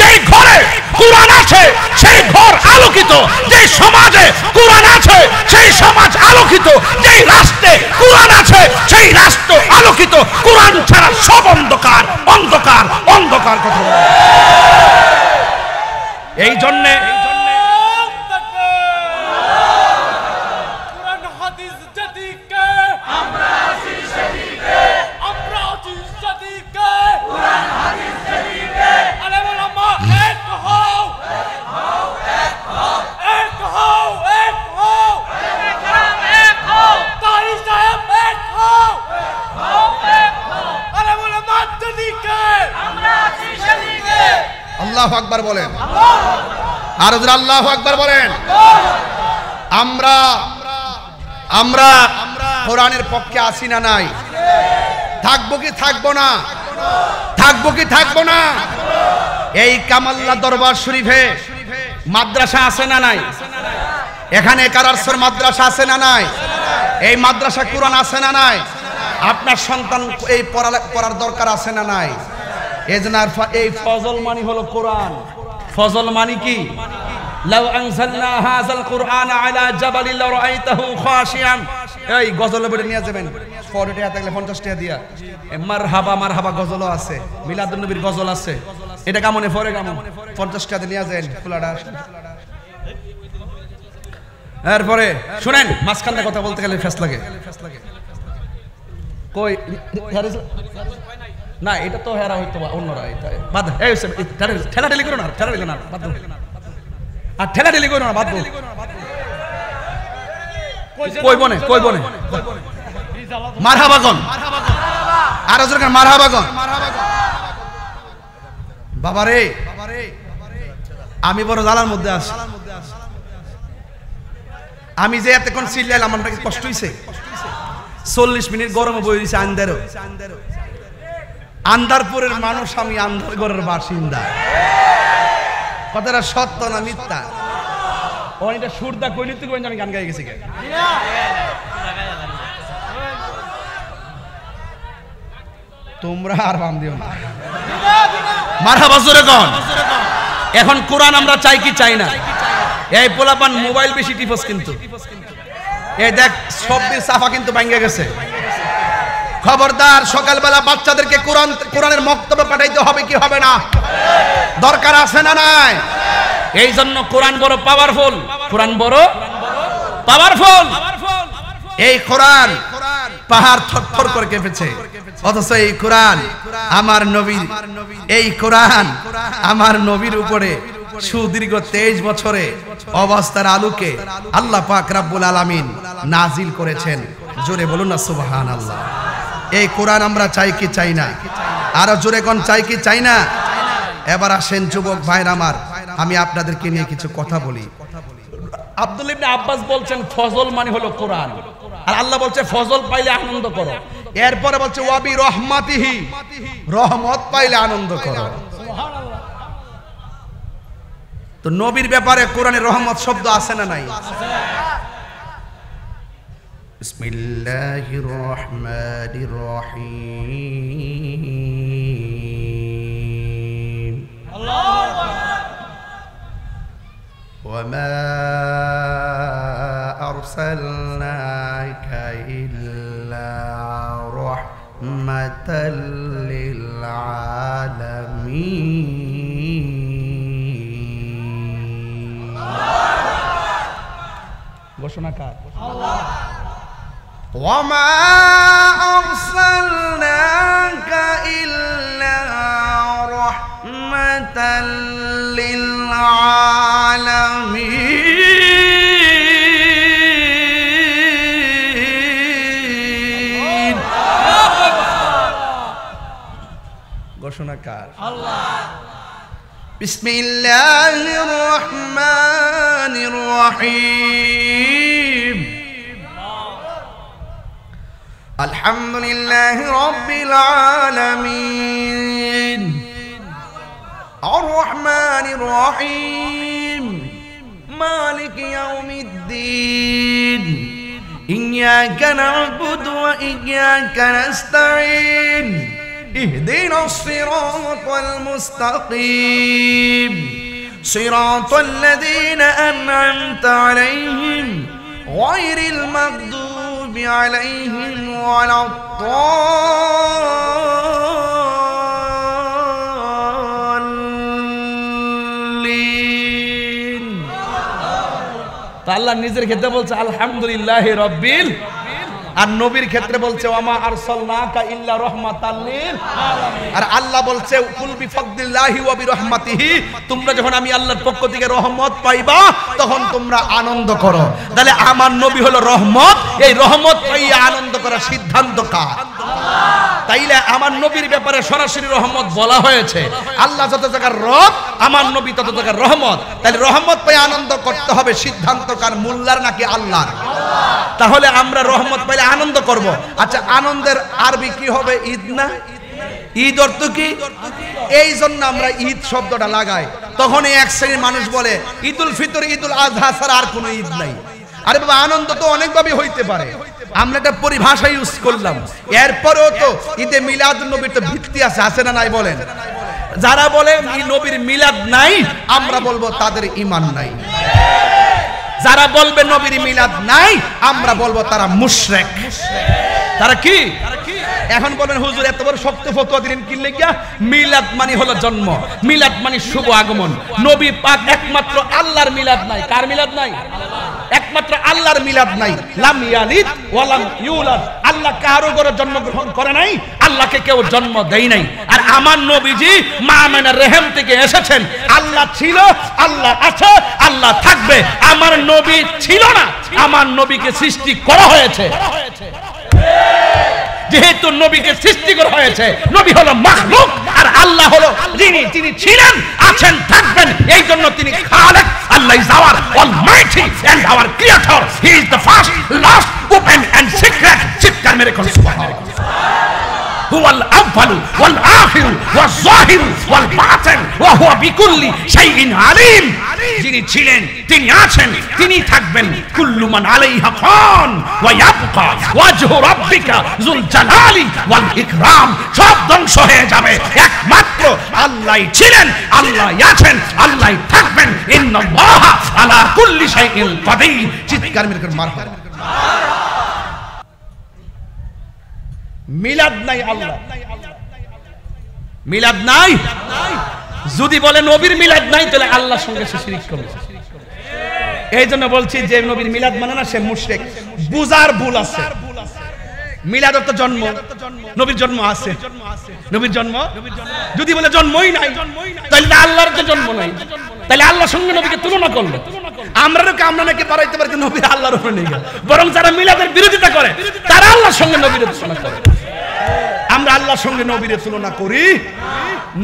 যেই ঘরে কুরআন আছে সেই ঘর আলোকিত, যেই সমাজে কুরআন আছে সেই সমাজ আলোকিত, যেই রাষ্ট্রে কুরআন আছে সেই রাষ্ট্র আলোকিত। কুরআন ছাড়া সব অন্ধকার, অন্ধকার, অন্ধকার কথা। এই জন্যে আল্লাহু আকবার বলেন, আর জোরে আল্লাহু আকবার বলেন। আমরা কোরআনের পক্ষে আসি না নাই? থাকবো কি থাকবো না? থাকবো কি থাকবো না? এই কামাল্লা দরবার শরীফে মাদ্রাসা আছে না নাই? এখানে কারারসর মাদ্রাসা আছে না নাই? এই মাদ্রাসা কোরআন আছে না নাই? আপনার সন্তান এই পড়ার দরকার আছে না নাই? এই ফজল মানি হলো কোরআন। ফজল মানি কি? লাউ আনজালনা হাযাল কুরআন আলা জাবালিন লারাআইতাহু খাশিয়ান। এই গজলে বলে নিয়ে যাবেন, 40 টাকা থাকলে 50 টাকা দিয়া। মারহাবা মারহাবা গজলও আছে, মিলাদুন নবীর গজল আছে। এটা কেমনে পড়ে কেমন? 50 টাকা দিয়ে নিয়ে যাবেন ফুলাটা। এরপরে শুনেন, মাঝখানে কথা বলতে গেলে ফেস লাগে। কই না, এটা তো হেরা হইতো অন্যরা। বাদ এই ঠেলা ঠেলি করো না, ঠেলা ঠেলি না, বাদ আর ঠেলা ঠেলি করো না, বাদ কই বনে মারহাবাগন, আর ওজনকার মারহাবাগন। বাবারে আমি বড় জালার মধ্যে আছি। আমি যে এতক্ষণ চিল্লাইলাম, আমার কি কষ্ট হইছে? 40 মিনিট গরমে বই দিছে আন্দারও। আন্দারপুরের মানুষ, আমি আন্দারগড়ের বাসিন্দা। কথাটা সত্য না মিথ্যা? অনেকটা সুরদা কইলি তুই কইন, আমি গান গাই গেছি। তোমরা আর বাম দিও না। মারহাবা জোরে কোন। এখন কোরআন আমরা চাই কি চাই না? এই পোলাপান মোবাইল বেশি টিপস, কিন্তু এই দেখ সবদি সাফা কিন্তু ভাঙ্গে গেছে। খবরদার, সকালবেলা বাচ্চাদেরকে কোরআনের মক্তবে পাঠাইতে হবে কি হবে না? দরকার আছে না নাই? এই জন্য কোরআন বড় পাওয়ারফুল, কোরআন বড় পাওয়ারফুল। এই কোরআন পাহাড় থরথর করে কেঁপেছে, অথচ এই কোরআন আমার নবী, এই কোরআন আমার নবীর উপরে সুদীর্ঘ 23 বছরে অবস্থার আলোকে আল্লাহ পাক রব্বুল আলামিন নাজিল করেছেন। জোরে বলুন না সুবহানাল্লাহ। এই কোরআন আমরা চাই কি চাই না? আরো জোরে কোন চাই কি চাই না? এবার আসেন যুবক ভাইরা আমার, আমি আপনাদেরকে নিয়ে কিছু কথা বলি। আব্দুল্লাহ ইবনে আব্বাস বলছেন ফজল মানে হলো কোরআন, আর আল্লাহ বলছে ফজল পাইলে আনন্দ করো। এরপরে বলছে ওয়াবি রহমাতিহি, রহমত পাইলে আনন্দ করো। তো নবীর ব্যাপারে কোরআনে রহমত শব্দ আছে না নাই? বিসমিল্লাহির রহমানির রহিম। আল্লাহু আকবার। ওয়ামা আরসালনাকা ইল্লা রাহমাতাল লিল আলামিন। ঘোষণা কার? আল্লাহ। ওয়ামা আরসালনাকা ইল্লা রাহমাতাল লিল আলামিন। ঘোষণা কার? আল্লাহ। বিসমিল্লাহির রহমানির রহিম। আলহামদুলিল্লাহি রাব্বিল আলামিন, আর রহমানির রহিম, মালিক ইয়াউমিদ্দিন, ইয়্যাকা না'বুদু ওয়া ইয়্যাকা নাস্তাঈন ইহদিনাস সিরাতাল মুস্তাকিম সিরাতাল লাযীনা আন'আমতা আলাইহিম গায়রিল মাগদুবি আলাইহিম ওয়ালাদ দাল্লিন। আল্লাহ নিজের ক্ষেত্রে বলছে আলহামদুলিল্লাহি রাব্বিল, আর নবীর ক্ষেত্রে বলছে ওয়ামা আরসালনাকা ইল্লা রাহমাতাল লিল আলামিন। আর আল্লাহ বলছে কুল বিফাদলিল্লাহি ওয়া বিরহমাতিহি, তোমরা যখন আমি আল্লাহর পক্ষ থেকে রহমত পাইবা তখন তোমরা আনন্দ করো। তাহলে আমার নবী হলো রহমত, এই রহমত পাইয়া আনন্দ করার সিদ্ধান্ত কার? তাইলে আমার নবীর ব্যাপারে সরাসরি রহমত বলা হয়েছে। আল্লাহ যত জায়গার রব, আমার নবী তত জায়গার রহমত। তাহলে রহমত পাই আনন্দ করতে হবে, সিদ্ধান্ত কার? মোল্লার নাকি আল্লাহর? তাহলে আমরা রহমত পাইলে আনন্দ করব। আচ্ছা, আনন্দের আরবি কি হবে? ঈদ না? ঈদ অর্থ কি? এই জন্য আমরা ঈদ শব্দটা লাগাই। তখন এক শ্রেণীর মানুষ বলে ঈদুল ফিতর, ঈদুল আজহা ছাড়া আর কোনো ঈদ নাই। আরে বাবা, আনন্দ তো অনেকভাবে হইতে পারে, আমরা একটা পরিভাষা ইউজ করলাম। এরপরেও তো ঈদে মিলাদ নবীর তো ভিত্তি আছে, আছে না নাই বলেন? যারা বলে নবীর মিলাদ নাই, আমরা বলবো তাদের ঈমান নাই। যারা বলবে নবীর মিলাদ নাই, আমরা বলবো তারা মুশরিক। তারা কি? এখন বলেন হুজুর এত বড় শক্ত ফতোয়া দিলেন কি লাগিয়া? মিলাদ মানে হলো জন্ম, মিলাদ মানে শুভ আগমন। নবী পাক একমাত্র আল্লাহর মিলাদ নাই। কার মিলাদ নাই? একমাত্র আল্লাহর মিলাদ নাই। লাম ইয়ালিদ ওয়া লাম ইউলাদ, আল্লাহ কারো ঘরে জন্মগ্রহণ করে নাই, আল্লাহকে কেউ জন্ম দেয় নাই। আর আমার নবীজি মা আমিনার রেহেম থেকে এসেছেন। আল্লাহ ছিল, আল্লাহ আছে, আল্লাহ থাকবে। আমার নবী ছিল না, আমার নবীকে সৃষ্টি করা হয়েছে। যেহেতু নবীকে সৃষ্টি করা হয়েছে, নবী হলো মাখলুক, আর আল্লাহ হলো যিনি ছিলেন, আছেন, থাকবেন। এই জন্য তিনি খালেক। আল্লাহ is our almighty and our creator. He is the first, last, open and secret. চিৎকার মেরে কোন সুবহানাল্লাহ। হুয়াল আউয়ালু ওয়াল আখিরু ওয়াজ যাহিরু ওয়াল বাতিন ওয়া হুয়া বিকুল্লি শাইইন আলিম। যিনি ছিলেন, তিনি আছেন, তিনি থাকবেন। কুল্লু মান আলাইহা ফান ওয়া ইয়াবকা ওয়াজহু রাব্বিকা যুল জালালি ওয়াল ইকরাম। সব ধ্বংস হয়ে যাবে, একমাত্র আল্লাহই ছিলেন, আল্লাহই আছেন, আল্লাহই থাকবেন। ইন্নাল্লাহা আলা কুল্লি শাইইন কাদির। চিৎকার মেরে কোন মারহাবা। মিলাদ নাই, আল্লাহ মিলাদ নাই। যদি বলে নবীর মিলাদ নাই, তাহলে আল্লাহর সঙ্গে সে শিরক করবে। এই জন্য বলছি যে নবীর মিলাদ মানে না, সে মুশরিক। বুঝার ভুল আছে। মিলাদ তো জন্ম, নবীর জন্ম আছে। নবীর জন্ম যদি বলে জন্মই নাই, তাহলে আল্লাহর তো জন্ম নাই, তাহলে আল্লাহর সঙ্গে নবীকে তুলনা করলো। আমরা নাকি বাড়াইতে পারি নবী আল্লাহর উপরে নেই। বরং যারা মিলাদের বিরোধিতা করে, তারা আল্লাহর সঙ্গে নবীর তুলনা করে। আমরা আল্লাহর সঙ্গে নবীর তুলনা করি।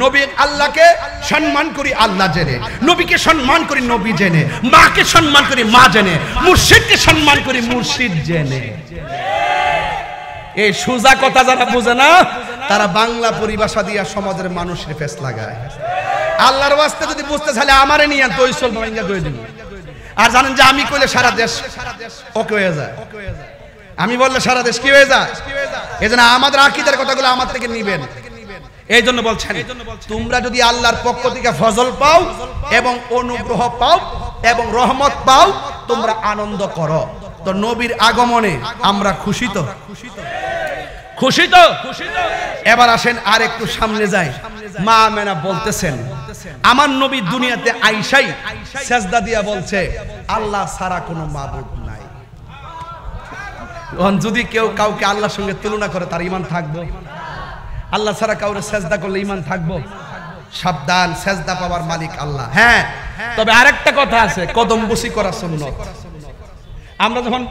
নবী আল্লাহকে সম্মান করি আল্লাহ জেনে, নবীকে সম্মান করি নবী জেনে, মাকে সম্মান করি মা জেনে, মুর্শিদকে সম্মান করি মুর্শিদ জেনে। এই সোজা কথা যারা বুঝে না, তারা বাংলা পরিভাষা দিয়া সমাজের মানুষের ফেস লাগায়। আল্লাহর ওয়াস্তে যদি বুঝতে চাইলে আমারে নিয়ে তো ওই সব ভাঙ্গা কই দিন। আর জানেন যে আমি কইলে সারা দেশ ওকে হয়ে যায়, আমি বললে সারা দেশ কি হয়ে যায়। এজন্য আমাদের আকীদার কথাগুলো আমার থেকে নিবেন। এই জন্য বলছেন, তোমরা যদি আল্লাহর পক্ষ থেকে ফজল পাও এবং অনুগ্রহ পাও এবং রহমত পাও, তোমরা আনন্দ করো। তো নবীর আগমনে আমরা খুশি তো? খুশি তো? এবার আসেন আর একটু সামনে যাই। মা আমেনা বলতেছেন, আমার নবী দুনিয়াতে আইসাই সেজদা দিয়া বলছে আল্লাহ ছাড়া কোনো মাবুদ নাই। যদি কেউ কাউকে আল্লাহর সঙ্গে তুলনা করে, তার ঈমান থাকবো? আল্লাহ ছাড়া কাউরে সেজদা করলে ঈমান থাকবো? সাবধান, সেজদা পাওয়ার মালিক আল্লাহ। হ্যাঁ, তবে আরেকটা কথা আছে, কদম বসি করা সুন্নাত। আমরা যখন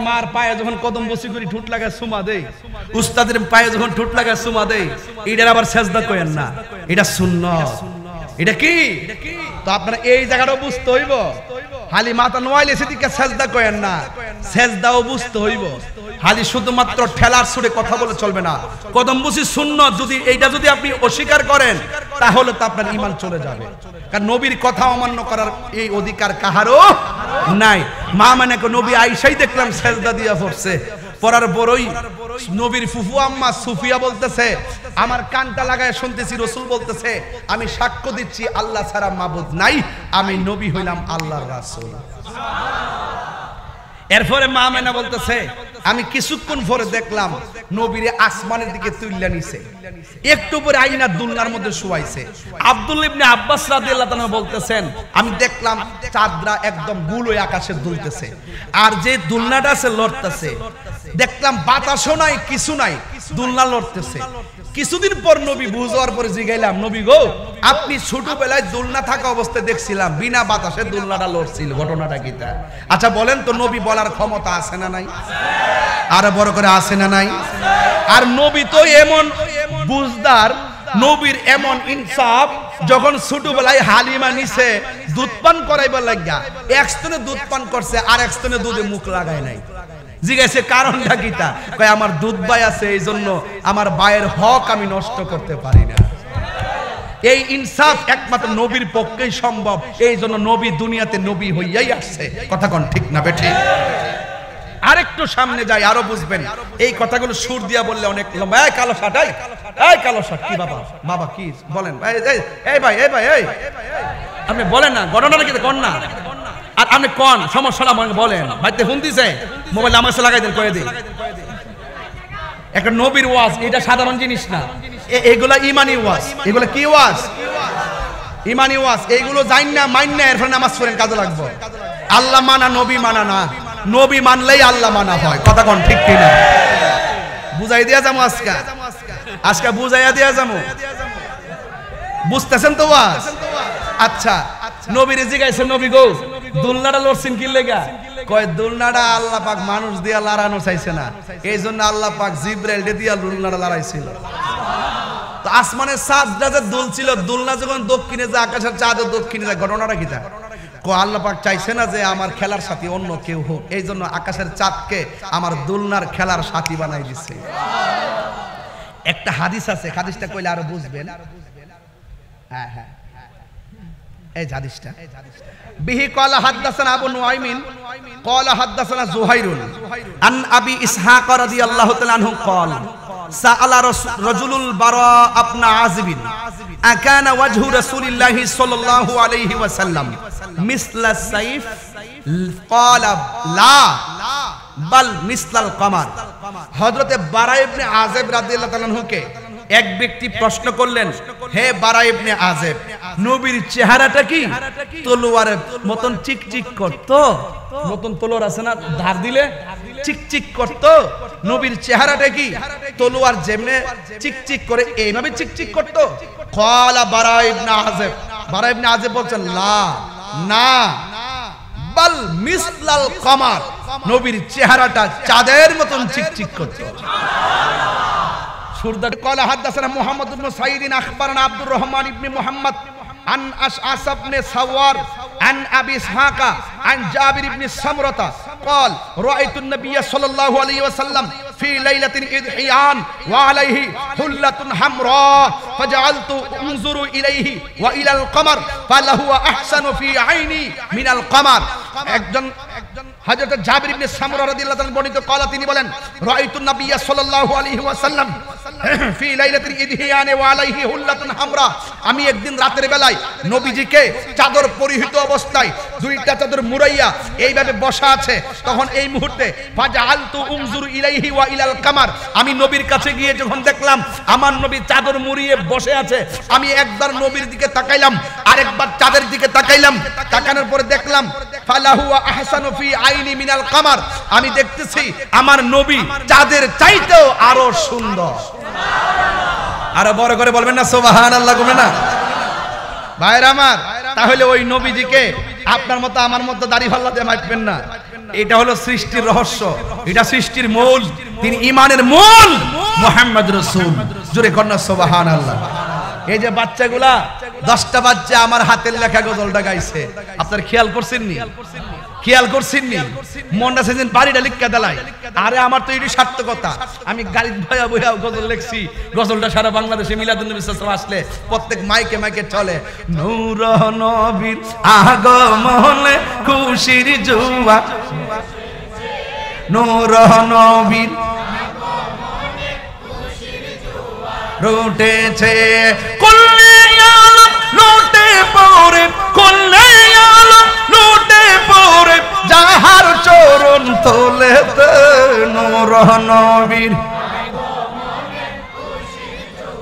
মার পায়ে যখন কদম বসি করি, ঠুট লাগায় সুমা দেই, উস্তাদের পায়ে যখন ঠুট লাগায় সুমা দেই, এটার আবার সেজদা করেন না, এটা সুন্নাত। এটা কি? তো আপনারা এই জায়গাটাও বুঝতে হইব। খালি মাথা নোয়াইলে সেদিকে সেজদা করেন না, সেজদাও বুঝতে হইব। খালি শুধুমাত্র ঠেলার সুরে কথা বলে চলবে না। কদম বসি সুন্নাত, যদি এইটা যদি আপনি অস্বীকার করেন, তাহলে তো আপনার ঈমান চলে যাবে। কারণ নবীর কথা অমান্য করার এই অধিকার কাহারও নাই। মা মানে নবী আয়েশাই দেখলাম সেজদা দিয়া পড়ছে। পড়ার পরই নবীর ফুফু আম্মা সুফিয়া বলতেছে, আমার কানটা লাগায় শুনতেছি রাসূল বলতেছে, আমি সাক্ষ্য দিচ্ছি আল্লাহ ছাড়া মাবুদ নাই, আমি নবী হইলাম আল্লাহর রাসূল। এরপরে মা মেনা বলতেছে, আমি কিছুক্ষণ পরে দেখলাম নবীরে আসমানের দিকে তুইলা নিছে, একটু পরে আইনার দুলনার মধ্যে শুয়াইছে। আব্দুল্লাহ ইবনে আব্বাস রাদিয়াল্লাহু তাআলা বলতেছেন, আমি দেখলাম চাঁদরা একদম গুল হয়ে আকাশে দুলতেছে, আর যে দুলনাটা আছে লড়তেছে। দেখলাম বাতাসও নাই, কিছু নাই, দুলনা লড়তেছে। কিছুদিন পর নবী বুঝার পরে জিগাইলাম, নবী গো, আপনি ছোটবেলায় দুলনা থাকা অবস্থায় দেখছিলাম বিনা বাতাসে দুলনাটা লড়ছিল, ঘটনাটা কি তা? আচ্ছা বলেন তো, নবী বলার ক্ষমতা আছে না নাই? আর বড় করে আছে না নাই? আর নবী তো এমন বুঝদার, নবীর এমন ইনসাফ, যখন ছোটবেলায় হালিমা নিছে দুধ পান করাইবার লাগিয়া এক স্তনে দুধ পান করছে, আর এক স্তনে দুধে মুখ লাগায় নাই। জিজ্ঞাসা কারণটা কি তা? কয় আমার দুধ ভাই আছে, এই জন্য আমার ভাইয়ের হক আমি নষ্ট করতে পারি না। এই ইনসাফ একমাত্র নবীর পক্ষেই সম্ভব, এই জন্য নবী দুনিয়াতে নবী হইয়াই আসছে। কথা কোন ঠিক না বেঠিক? আরেকটু সামনে যাই, আরো বুঝবেন। এই কথাগুলো সুর দিয়া বললে অনেক লম্বা। এই কালো শার্ট, এই কালো শার্ট কি বাবা? বাবা কি বলেন? এই ভাই আপনি বলেন না, ঘটনাটা কি কোন না? আর আপনি কোন সমস্যাটা বলেন? ভাইতে ফোন দিছে, মোবাইল আমার সাথে লাগাই দেন, কয়ে দিন। একটা নবীর ওয়াজ, এটা সাধারণ জিনিস না, এগুলা ইমানি ওয়াজ। এগুলা কি ওয়াজ? ইমানি ওয়াজ। এইগুলো জান না, মাইন না, এরপর নামাজ পড়েন, কাজে লাগবে। আল্লাহ মানা, নবী মানা না। নবী মানলেই আল্লাহ মানা হয়। কথা কোন ঠিক কিনা? বুঝাই দিয়া যাবো আজকে বুঝাইয়া দিয়া যাবো। বুঝতেছেন তো ওয়াজ? আচ্ছা, নবীরে জিগাইছে, নবী গো, দুলনাটা লড়ছেন কি লেগা? কয় দুলনাটা আল্লাহ পাক মানুষ দিয়া লড়ানো চাইছে না, এই জন্য আল্লাহ পাক জিবরাইল দিয়া দুলনাটা লড়াইছিল। তো আসমানের চাঁদটা যে দুলছিল, দুলনা যখন দক্ষিণে যায়, আকাশের চাঁদের দক্ষিণে যায়, ঘটনাটা কি তা? আল্লাহ পাক চাইছে না যে আমার খেলার সাথী অন্য কেউ হোক, এই জন্য আকাশের চাঁদকে আমার দুলনার খেলার সাথী বানাই দিচ্ছে। একটা হাদিস আছে, হাদিসটা কইলে আরো বুঝবেন। হ্যাঁ, এই হাদিসটা বিহি ক্বালা হাদাসানা আবু নুআইমিন ক্বালা হাদাসানা যুহাইরুন আন আবি ইসহাক রাদিয়াল্লাহু তাআলা আনহু ক্বালা সাআলা রাজুলুল বারা ইবনে আযিব আকানা ওয়াজহু রাসূলিল্লাহি সাল্লাল্লাহু আলাইহি ওয়াসাল্লাম মিসলা সাইফ ক্বালা লা বাল মিসলাল কমার। হযরতে বারা ইবনে আযিব রাদিয়াল্লাহু তাআলা আনহুকে এক ব্যক্তি প্রশ্ন করলেন, হে বারা ইবনে আযিব, নবীর চেহারাটা কি তলোয়ারের মতন চিকচিক করত? নতুন তলোয়ার আছে না, ধার দিলে চিকচিক করত। নবীর চেহারাটা কি তলোয়ার যেমনে চিকচিক করে এইভাবে চিকচিক করত? ক্বালা বারা ইবনে আযিব, বারা ইবনে আযিব বলছেন, লা, না, বাল মিসলাল কমার, নবীর চেহারাটা চাঁদের মতন চিকচিক করত। قال حدثنا محمد بن سعيد اخبرنا عبد الرحمن بن محمد عن اشعث بن سوار عن ابي اسحاق عن جابر بن سمرة قال رايت النبي صلى الله عليه وسلم في ليله اضحيان وعليه حله حمراء فجعلت انظر اليه والى القمر فله احسن في عيني من القمر। একজন হযরত জাবির ইবনে সামরা রাদিয়াল্লাহু তাআলা বর্ণিত قال, তিনি বলেন, রাআইতুন নাবিয়্য সাল্লাল্লাহু আলাইহি ওয়াসাল্লাম ফি লাইলাতিল ইদহিয়ান ওয়া আলাইহি হুল্লাতুন হামরা, আমি একদিন রাতের বেলায় নবীজিকে চাদর পরিহিত অবস্থায় দুইটা চাদর মুড়াইয়া এইভাবে বসা আছে। তখন এই মুহূর্তে ফাজআলতু উনজুরু ইলাইহি ওয়া ইলাল কামার, আমি নবীর কাছে গিয়ে যখন দেখলাম আমার নবী চাদর মুড়িয়ে বসে আছে, আমি একবার নবীর দিকে তাকাইলাম, আরেকবার চাঁদের দিকে তাকাইলাম। তাকানোর পরে দেখলাম ফালাহু আহসানু ফি আইনি মিনাল কামার, আমি দেখতেছি আমার নবী চাঁদের চাইতেও আরো সুন্দর। আরো বড় করে বলবেন না সুবহানাল্লাহ? বলবেন না ভাইরা আমার? তাহলে ওই নবীজিকে আপনার মতো আমার মতো দাড়ি ফাল্লা দিয়ে মাপবেন না। এটা হলো সৃষ্টির রহস্য, এটা সৃষ্টির মূল, তিনি ইমানের মূল মুহাম্মদ রাসূল। জোরে কন্যা সুবহানাল্লাহ। এই যে বাচ্চাগুলা 10টা বাচ্চা আমার হাতের লেখা গজলটা গাইছে, আপনারা খেয়াল করছেন নি? খেয়াল করছেন নি মনটা সেদিন বাড়িটা লিখা দিলাই আরে আমার তো এটি সার্থকতা আমি গাড়ি ভয়া ভয়া গজল লিখছি গজলটা সারা বাংলাদেশে মিলাদুন নবী সাল্লাল্লাহু আলাইহি ওয়াসাল্লাম আসলে প্রত্যেক মাইকে মাইকে চলে নূর নবীর আগমনে খুশির জুয়া নূর নবীর আগমনে খুশির জুয়া রুটেছে কুল্লে আলম লুটে পড়ে কুল্লে আলম লুটে পড়ে যাহার চরণ তোলেতে নূর নবীর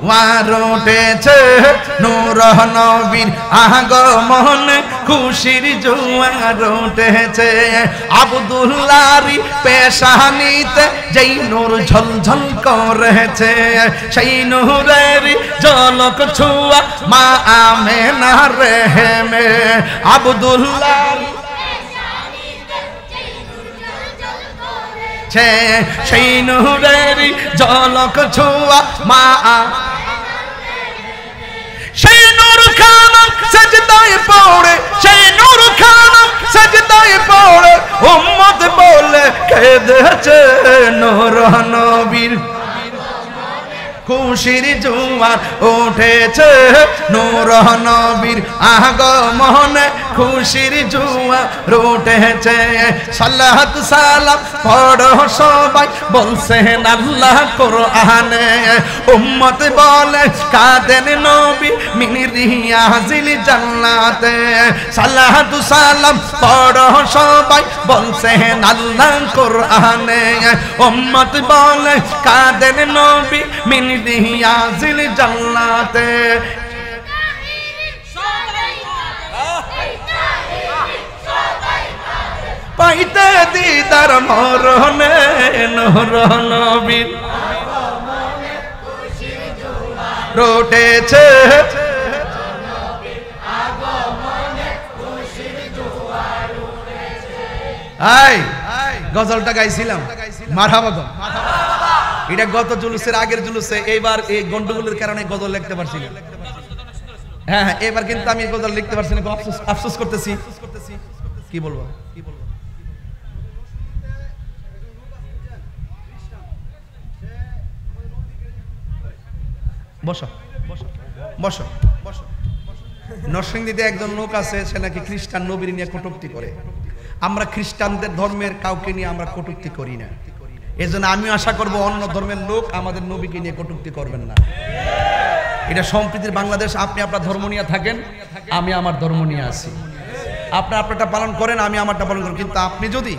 ওয়ারুটেছে নূর নবীর আগমনে খুশির জোয়ার উঠেছে আব্দুল্লাহর পেশানিতে যেই নূর ঝলঝল করেছে সেই নূরের ঝলক ছোঁয়া মা আমেনার রেহেমে আব্দুল্লাহর সেই নূরের ঝলক ছোঁয়া মা সেই নূর খানা সাজদায় পড়ে সেই নূর খানা সাজদায় পড়ে উম্মত বলে কেঁদেছে নূর নবীর খুশির জোয়ার উঠেছে নূর নবীর আগমনে খুশির জোয়ার উঠেছে সালাত সালাম পড়ো সবাই বলছেন আল্লাহ কোরআনে উম্মত বলে কাঁদেন নবী মিন রিয়াজিল জান্নাতে সালাত সালাম পড়ো সবাই বলছেন আল্লাহ কোরআনে উম্মত বলে কাঁদেন নবী মিন রিয়াজিল জান্নাতে পাইতে দিদার মরণে নূর নবীর রোটেছে আই গজলটা গাইছিলাম মারহাবা গো এটা গত জুলুসের আগের জুলুসে এইবার এই গন্ডগোলের কারণে গজল লিখতে পারছি না হ্যাঁ এবার কিন্তু আমি গজল লিখতে পারছি না আফসোস করতেছি কি বলবো বসো বসো বসো নরসিংদীতে একজন লোক আছে সে নাকি খ্রিস্টান নবীর নিয়ে কটূক্তি করে আমরা খ্রিস্টানদের ধর্মের কাউকে নিয়ে আমরা কটূক্তি করি না এজন্য আমি আশা করব অন্য ধর্মের লোক আমাদের নবীকে নিয়ে কটূক্তি করবেন না এটা সম্প্রীতির বাংলাদেশ আপনি আপনার ধর্ম নিয়ে থাকেন আমি আমার ধর্ম নিয়ে আছি আপনি আপনারটা পালন করেন আমি আমারটা পালন করি কিন্তু আপনি যদি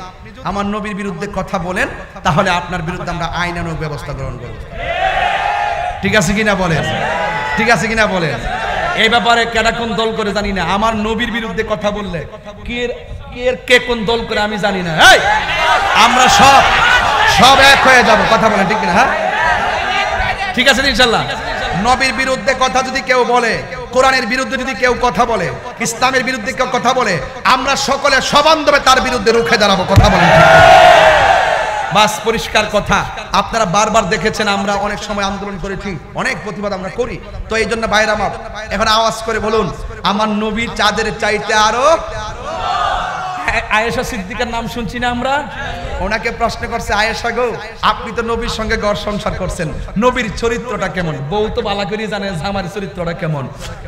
আমার নবীর বিরুদ্ধে কথা বলেন তাহলে আপনার বিরুদ্ধে আমরা আইনানুগ ব্যবস্থা গ্রহণ করব ঠিক আছে কিনা বলেন ঠিক আছে কিনা বলেন এই ব্যাপারে কেডা কোন দল করে জানি না আমার নবীর বিরুদ্ধে কথা বললে কে কোন দল করে আমি জানি না এই আমরা সব এক হয়ে যাব কথা বলেন ঠিক কিনা হ্যাঁ ঠিক আছে ইনশাআল্লাহ নবীর বিরুদ্ধে কথা যদি কেউ বলে কোরআনের বিরুদ্ধে যদি কেউ কথা বলে ইসলামের বিরুদ্ধে কেউ কথা বলে আমরা সকলে সবান্ধবে তার বিরুদ্ধে রুখে দাঁড়াবো কথা বলেন বাস পরিষ্কার কথা আপনারা বারবার দেখেছেন আমরা অনেক সময় আন্দোলন করেছি অনেক প্রতিবাদ আমরা করি তো এই জন্য ভাইরা আমার এখন আওয়াজ করে বলুন আমার নবীর চাঁদের চাইতে আরো আয়েশা সিদ্দিকার নাম শুনছি না আমরা ওনাকে প্রশ্ন করছে আয়েশা গো আপনি তো নবীর সঙ্গে ঘর সংসার করছেন নবীর চরিত্রটা কেমন বউ তো বালা করে জানে আমার চরিত্রটা কেমন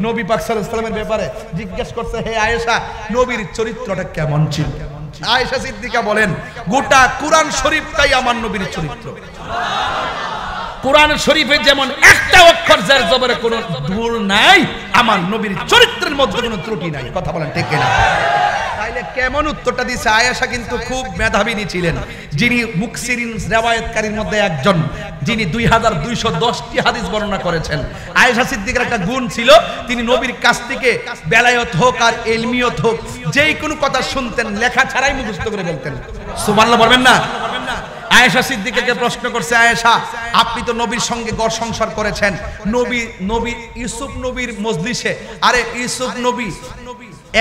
নবী পাক সাল্লাল্লাহু আলাইহি ওয়াসাল্লামের ব্যাপারে জিজ্ঞেস করছে হে আয়েশা নবীর চরিত্রটা কেমন ছিল আয়েশা সিদ্দিকা বলেন গোটা কুরআন শরীফটাই আমার নবীর চরিত্র কুরআন শরীফে যেমন একটা অক্ষর জের জবরে কোনো ভুল নাই আমার নবীর চরিত্রের মধ্যে কোনো ত্রুটি নাই কথা বলেন ঠিক কিনা তাইলে কেমন উত্তরটা দিয়েছে আয়েশা কিন্তু খুব মেধাবিনী ছিলেন যিনি মুকসিরিন রিওয়ায়াতকারীর মধ্যে একজন যিনি 2210টি হাদিস বর্ণনা করেছেন আয়েশা সিদ্দিকার একটা গুণ ছিল তিনি নবীর কাছ থেকে বেলায়েত হোক আর ইলমিয়ত হোক যেই কোনো কথা শুনতেন লেখা ছাড়াই মুখস্থ করে বলতেন সুবহানাল্লাহ বলবেন না আয়েশা সিদ্দিকাকে প্রশ্ন করছে আয়েশা আপনি তো নবীর সঙ্গে ঘর সংসার করেছেন নবী ইউসুফ নবীর মজলিসে আরে ইউসুফ নবী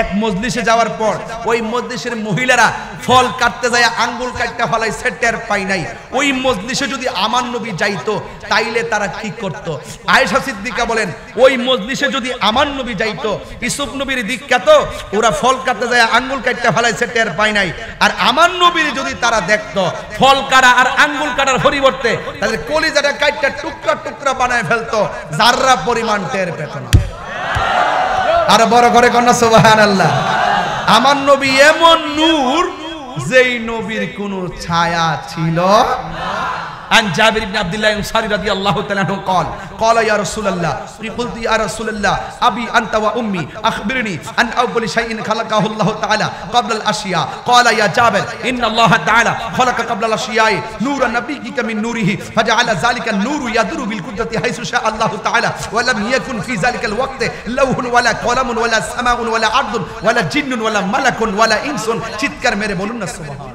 এক মজলিসে যাওয়ার পর ওই মজলিসের মহিলারা ফল কাটতে যায় আঙ্গুল কাটতে ফলাই সেটার পাই নাই। ওই মজলিসে যদি আমার নবী যাইতো তাইলে তারা কি করত? আয়েশা সিদ্দিকা বলেন ওই মজলিসে যদি আমার নবী যাইতো, ইউসুফ নবীর দীক্ষা তো, ওরা ফল কাটতে যায় আঙ্গুল কাটতে ফলাই সেটার পাই নাই, আর আমার নবীর যদি তারা দেখতো ফল কাটা আর আঙ্গুল কাটার পরিবর্তে তাদের কলিজাটা কাটটা টুকরা টুকরা বানায় ফেলতো, যাররা পরিমাণ টের পেত না। আর বড় করে কন্যা সুবহানাল্লাহ। আমার নবী এমন নূর যেই নবীর কোনো ছায়া ছিল না। عن جابر بن عبد الله الأنصاري رضي الله تعالى عنه قال يا رسول الله قلت يا رسول الله أبي أنت وأمي أخبرني عن أول شيء خلقه الله تعالى قبل الأشياء قال يا جابر إن الله تعالى خلق قبل الأشياء نور نبيك من نوره فجعل ذلك النور يدور بالقدرة حيث شاء الله تعالى ولم يكن في ذلك الوقت لوح ولا قلم ولا سماء ولا أرض ولا جن ولا ملك ولا إنس চিৎকার মেরে বলুন না সুবহানাল্লাহ।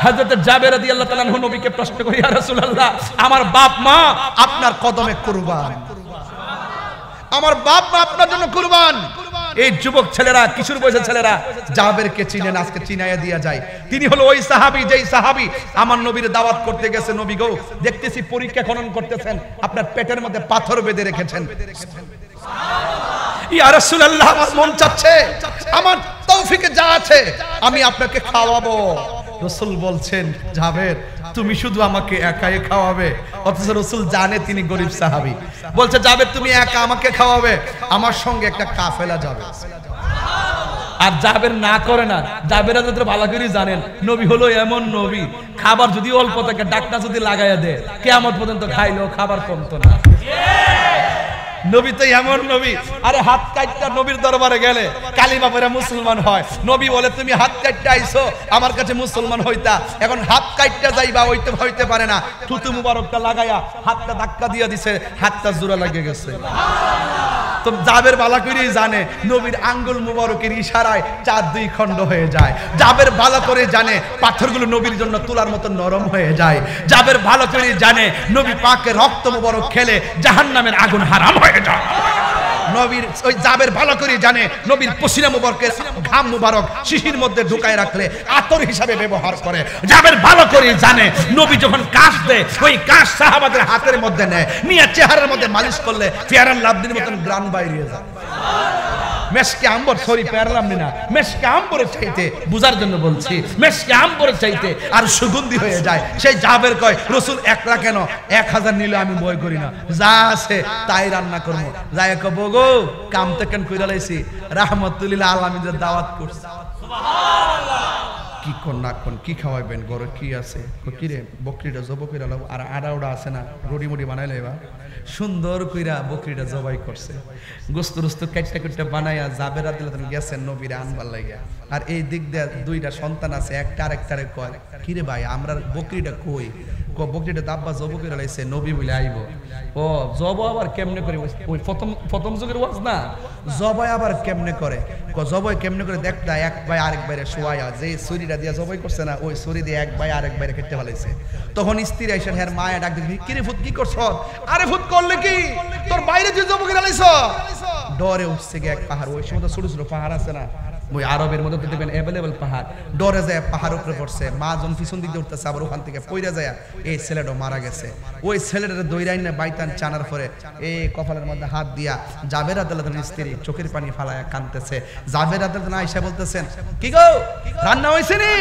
হযরত জাবের রাদিয়াল্লাহু তাআলা আনহু নবীকে প্রশ্ন করে ইয়া রাসূলুল্লাহ আমার বাপ মা আপনার কদমে কুরবান, আমার বাপ মা আপনার জন্য কুরবান। এই যুবক ছেলেরা, কিশোর বয়সের ছেলেরা জাবেরকে চিনেন, আজকে চিনাইয়া দিয়া যায়। তিনি হলো ওই সাহাবী যেই সাহাবী আমার নবীর দাওয়াত করতে গেছে। নবী গো দেখতেছি পরীক্ষা খনন করতেছেন, আপনার পেটের মধ্যে পাথর বেঁধে রেখেছেন। ইয়া রাসূলুল্লাহ আমার মন চাচ্ছে, আমার তৌফিকে যা আছে আমি আপনাকে খাওয়াবো। রাসূল বলছেন জাবের তুমি শুধু আমাকে একাই খাওয়াবে, অথচ রাসূল জানে তিনি গরীব সাহাবী। বলছে জাবের তুমি একা আমাকে খাওয়াবে, আমার সঙ্গে একটা কাফেলা যাবে। আর জাবের না করে না, জাবের রাদিয়াল্লাহু তাআলা ভালো করে জানেন নবী হলো এমন নবী, খাবার যদি অল্প থাকে ডাকটা যদি লাগাইয়া দেয় কিয়ামত পর্যন্ত খাইলেও খাবার কমতো না। নবী তো এমন নবী, আরে হাত কাটটা নবীর দরবারে গেলে কালিমা পড়ে মুসলমান হয়। নবী বলে তুমি হাত কাটটা আইছো আমার কাছে মুসলমান হইতা, এখন হাত কাটটা যাইবা হইতে পারে না। থুতু মুবারকটা লাগায়া হাতটা ধাক্কা দিয়া দিছে, হাতটা জোড়া লাগে গেছে। তো জাবের বালা করেই জানে নবীর আঙ্গুল মুবারকের ইশারায় চার দুই খণ্ড হয়ে যায়। জাবের ভালো করে জানে পাথরগুলো নবীর জন্য তুলার মতো নরম হয়ে যায়। জাবের ভালো করে জানে নবী পাকের রক্ত মুবারক খেলে জাহান্নামের আগুন হারাম হয়ে যায়। নবীর ওই জাবের ভালো করে জানে নবীর পসিনা মুবারকের ঘাম মুবারক শিশির মধ্যে ঢুকায় রাখলে আতর হিসাবে ব্যবহার করে। জাবের ভালো করে জানে নবী যখন কাশ দেয় ওই কাশ সাহাবাদের হাতের মধ্যে নেয়, নিয়ে চেহারার মধ্যে মালিশ করলে ফেয়ারান লাবদির মতন গ্রান বাইরে যায়। মেশকে আম্বর সরি পেয়ারলাম না, মেশকে আম্বরের চাইতে বুঝার জন্য বলছি, মেশকে আম্বরের চাইতে আর সুগন্ধি হয়ে যায়। সেই জাবের কয় রাসূল একলা কেন 1000 নিলে আমি বয় করি না, যা আছে তাই রান্না করব। যাই কব গো কাম তো কেন কইরা লাইছি রাহমাতুল্লিল আলামিনের দাওয়াত করছি সুবহানাল্লাহ। কি কোন না কোন কি খাওয়াইবেন ঘরে কি আছে? কি রে বকরিটা জব কইরা লাও আর আড়াউড়া আছে না রুটি মুড়ি বানাই লাইবা। সুন্দর কইরা বকরিটা জবাই করছে, গোস্ত রোস্ত কাটটা কাটটা বানায়া জাবের রাদিয়াল্লাহু তাআলা গেছেন নবীর আনবার লাগিয়া। আর এই দিক দিয়ে দুইটা সন্তান আছে, একটা আরেকটারে কয় কি রে ভাই আমরা বকরিটা কই? বকরিটা দাব্বা জব কইরা লাইছে নবী বলে আইব। ও জব আবার কেমনে করে? ওই প্রথম যুগের ওয়াজ না, জবাই আবার কেমনে করে? জবাই কেমনে করে দেখতা এক ভাই আরেক ভাইরে শোয়ায়া যে ছুরিটা দিয়া জবাই করছে না ওই ছুরি দিয়ে এক ভাই আরেক ভাইরে কেটে ফেলাইছে। তখন স্ত্রী আইসেন হ্যাঁ মায়া ডাক দিবি কি রে ফুট কি করছ? আরে ফুট করলে কি তোর বাইরে তুই জব করে লাইছ? ডরে উঠছে গে এক পাহাড়, ওই সময় ছোট ছোট পাহাড় আছে না ওই আরবের মধ্যে দেখবেন অ্যাভেলেবল পাহাড়, ডরে যায় পাহাড় উপরে পড়ছে। মা যখন পিছন দিকে উঠতেছে আবার ওখান থেকে পইরা যায় এই ছেলেটা মারা গেছে। ওই ছেলেটার দইরাই না বাইতান চানার পরে এই কপালের মধ্যে হাত দিয়া জাবের রাদিয়াল্লাহু তাআলার স্ত্রী চোখের পানি ফালায়া কাঁদতেছে। জাবের রাদিয়াল্লাহু তাআলা আয়েশা বলতেছেন কি গো রান্না হইছে নি?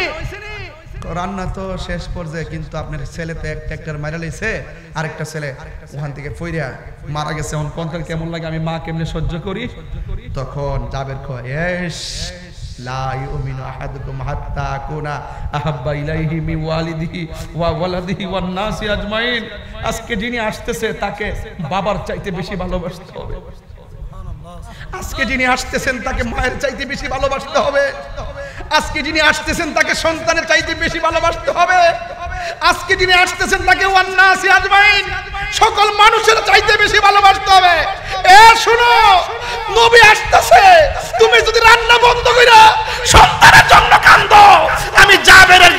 রান্না তো শেষ পর্যায়ে, কিন্তু আপনার ছেলে তো এক ট্রাক্টর মারা লইছে, আরেকটা ছেলে ওখান থেকে পইরা মারা গেছে। এখন কোনটা কেমন লাগে আমি মা কেমনে সহ্য করি? তখন জাবের কয় এশ লা ইউমিনু আহাদুকুম হাত্তা আকুনা আহাব্বা ইলাইহি মিন ওয়ালিদিহি ওয়া ওয়ালাদিহি ওয়ান নাসি আজমাইন। আজকে যিনি আসতেছে তাকে বাবার চাইতে বেশি ভালোবাসতে হবে। আজকে যিনি আসতেছেন তাকে মায়ের চাইতে বেশি ভালোবাসতে হবে। আজকে যিনি আসতেছেন তাকে সন্তানের চাইতে বেশি ভালোবাসতে হবে। আজকে যিনি আসতেছেন তাকে ওয়ান নাসি আজমাইন সকল মানুষের চাইতে বেশি ভালোবাসতে হবে। এ শুনো নবী আসতেছে, তুমি যদি রান্না বন্ধ কইরা সন্তানের জন্য কাঁদো আমি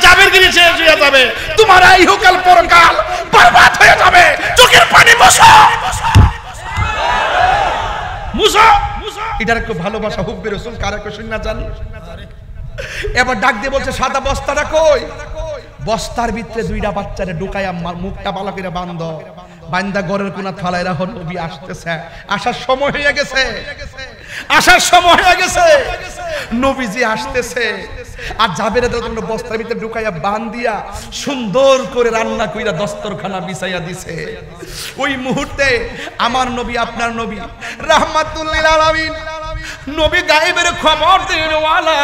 জাবেরগিরি শেষ হয়ে যাবে, তোমার ইহকাল পরকাল বরবাদ হয়ে যাবে। চোখের পানি মুছো মুছো। এটার একটু ভালোবাসা হুব্বে রাসূল কার একটু শুন না জান। এবার ডাক দিয়ে বলছে সাদা বস্তাটা কই? বস্তার ভিতরে দুইটা বাচ্চারে ঢুকাইয়া মুখটা ভালো করে বান্ধ, বান্দা ঘরের কোনা থালায় রাখো, নবী আসতেছে, আসার সময় হয়ে গেছে, আসার সময় হয়ে গেছে, নবীজি আসতেছে। আর জাবের রাদিয়াল্লাহু আনহু বস্তার ভিতরে ঢুকাইয়া বান্ধিয়া সুন্দর করে রান্না কইরা দস্তরখানা বিছাইয়া দিছে। ওই মুহূর্তে আমার নবী, আপনার নবী রাহমাতুল লিল আলামিন, নবী গায়েবের খবর দেওয়ালা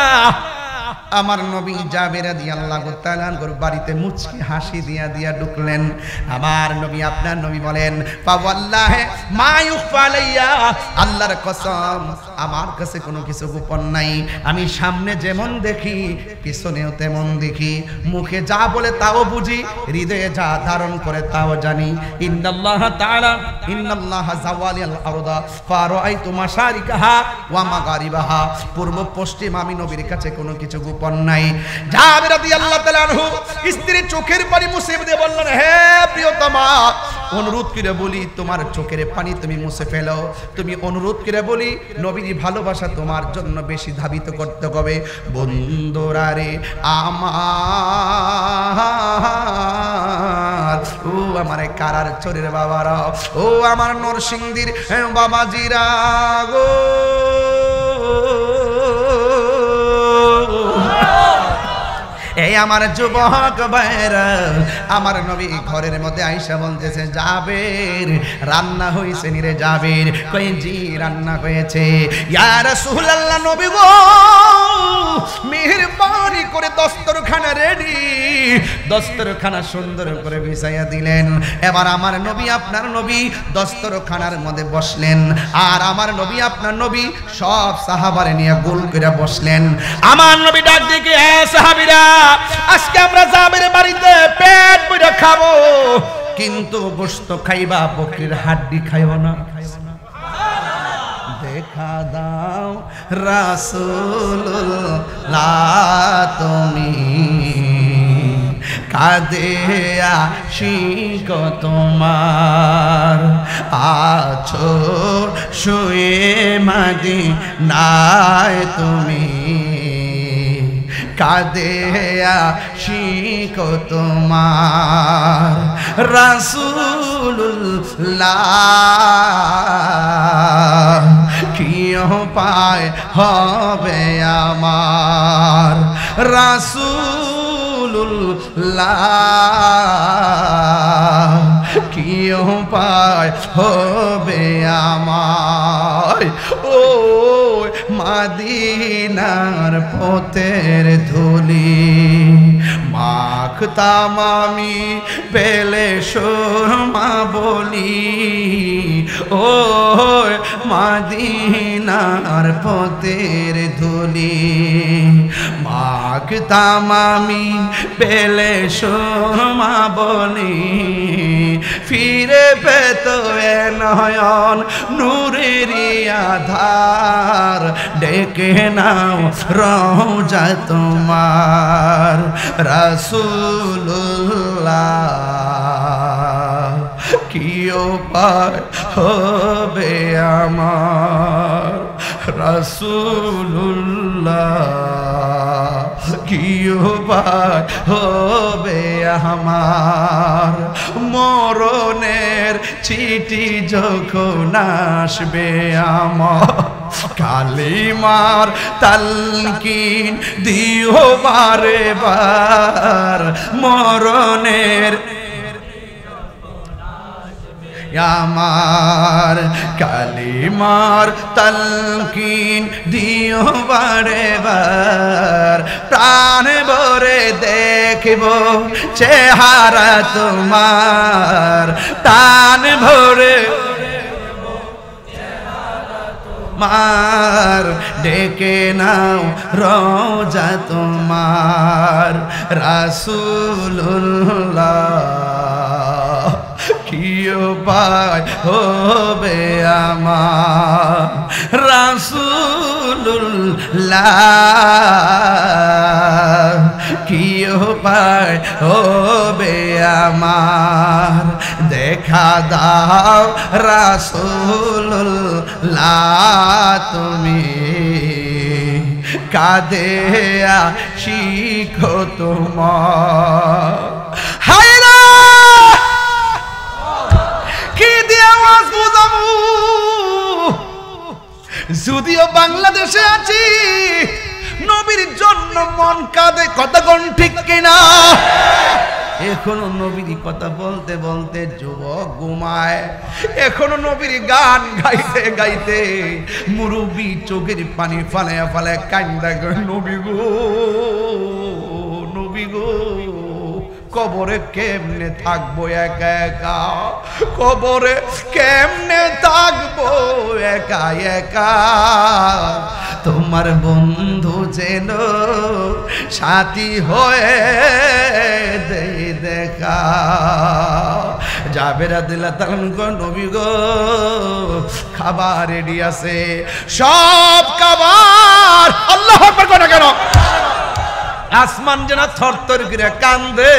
আমার নবী জাবের রাদিয়াল্লাহু তাআলা আনহুর বাড়িতে মুচকি হাসি দিয়া দিয়া ঢুকলেন। আমার নবী, আপনার নবী বলেন ফাওয়াল্লাহি মা ইউখফা আলাইয়া, আল্লাহর কসম আমার কাছে কোনো কিছু গোপন নাই, আমি সামনে যেমন দেখি পিছনেও তেমন দেখি, মুখে যা বলে তাও বুঝি, হৃদয়ে যা ধারণ করে তাও জানি। ইন্নাল্লাহ তাআলা ইন্নাল্লাহ যাওয়ালিল আরদা ফারাআইতু মাশারিকাহা ওয়া মাগারিবাহা, পূর্ব পশ্চিম আমি নবীর কাছে কোনো কিছু গোপন নাই। জাবের রাদিয়াল্লাহু তাআলা আনহু স্ত্রীর চোখের পানি মুছে দিয়ে বললেন, হে প্রিয়তমা, অনুরোধ করে বলি তোমার চোখের পানি তুমি মুছে ফেলো, তুমি অনুরোধ করে বলি নবীর ভালোবাসা তোমার জন্য বেশি ধাবিত করতে হবে। বন্ধুরা রে আমার, ও আমার কারার চোরের বাবারা, ও আমার নরসিংদীর বাবাজিরা গো, এই আমার যুবক ভাইরা, আমার নবী ঘরের মধ্যে আয়েশা বলতেছে জাবের রান্না হইছে নি রে? জাবের কই জি রান্না হয়েছে। ইয়া রাসূলুল্লাহ, নবী গো মেহেরবানি করে দস্তরখানা রেডি, দস্তরখানা সুন্দর করে বিছাইয়া দিলেন। এবার আমার নবী, আপনার নবী দস্তরখানার মধ্যে বসলেন, আর আমার নবী, আপনার নবী সব সাহাবারে নিয়ে গোল করে বসলেন। আমার নবী ডাক দিয়ে, হে সাহাবীরা, আজকে আমরা জাবের বাড়িতে পেট পুরে খাবো, কিন্তু গোশত খাইবা, বকরির হাড্ডি খাইও না। দেখা দাও রাসূলুল্লাহ তুমি, কাঁদে আশিক তোমার, আছো শুয়ে মদিনায় তুমি, কাঁদে আশিক তোমার রাসূলুল্লাহ, কি উপায় হবে আমার রাসূলুল্লাহ, কি উপায় হবে আমার। ও মদিনার পথের ধুলি মাখতাম আমি পেলে সুরমা বলি, ও মদিনার পথের ধুলি মাখতাম আমি পেলে সুরমা বলি, ফিরে পেত এ নয়ন নূরের আধার, ডেকে নাও রওজা তোমার রাসূলুল্লাহ, কি উপায় হবে আমার রাসূলুল্লাহ, কি উপায় হবে আমার। মরণের চিঠি যখন আসবে আমার, কালিমার তালকিন দিও বারে বার, মরণের আমার কালিমার তালকিন দিও বারে বার, প্রাণ ভরে দেখব চেহারা তোমার, প্রাণ ভরে মার, ডেকে নাও রওজা তোমার রাসূলুল্লাহ, কি উপায় হবে আমার রাসূলুল্লাহ, কি উপায় হবে আমার, দেখা দাও রাসূলুল্লাহ তুমি, কাঁদে শিখো তোমার। হায়রা কি দিয়ে আওয়াজ বুঝাবো, যদিও বাংলাদেশে আছি নবীর জন্য মন কাঁদে, কথা কোন ঠিক কিনা? এখনো নবীর কথা বলতে বলতে যুবক ঘুমায়, এখনো নবীর গান গাইতে গাইতে মুরব্বি চোখের পানি ফালায়া ফালায়া কান্দা গো, নবী গো নবী গো, কবরে কেমনে থাকবো একা একা, কবরে কেমনে থাকবো একা একা, তোমার বন্ধু যেন সাথী হয়ে দেখা। জাবের রাদিয়াল্লাহু তাআলা নবী গো খাবার রেডি আছে, সব খাবার, আল্লাহু আকবার কোন কেন আসমান যেন থরথর করে কান্দে,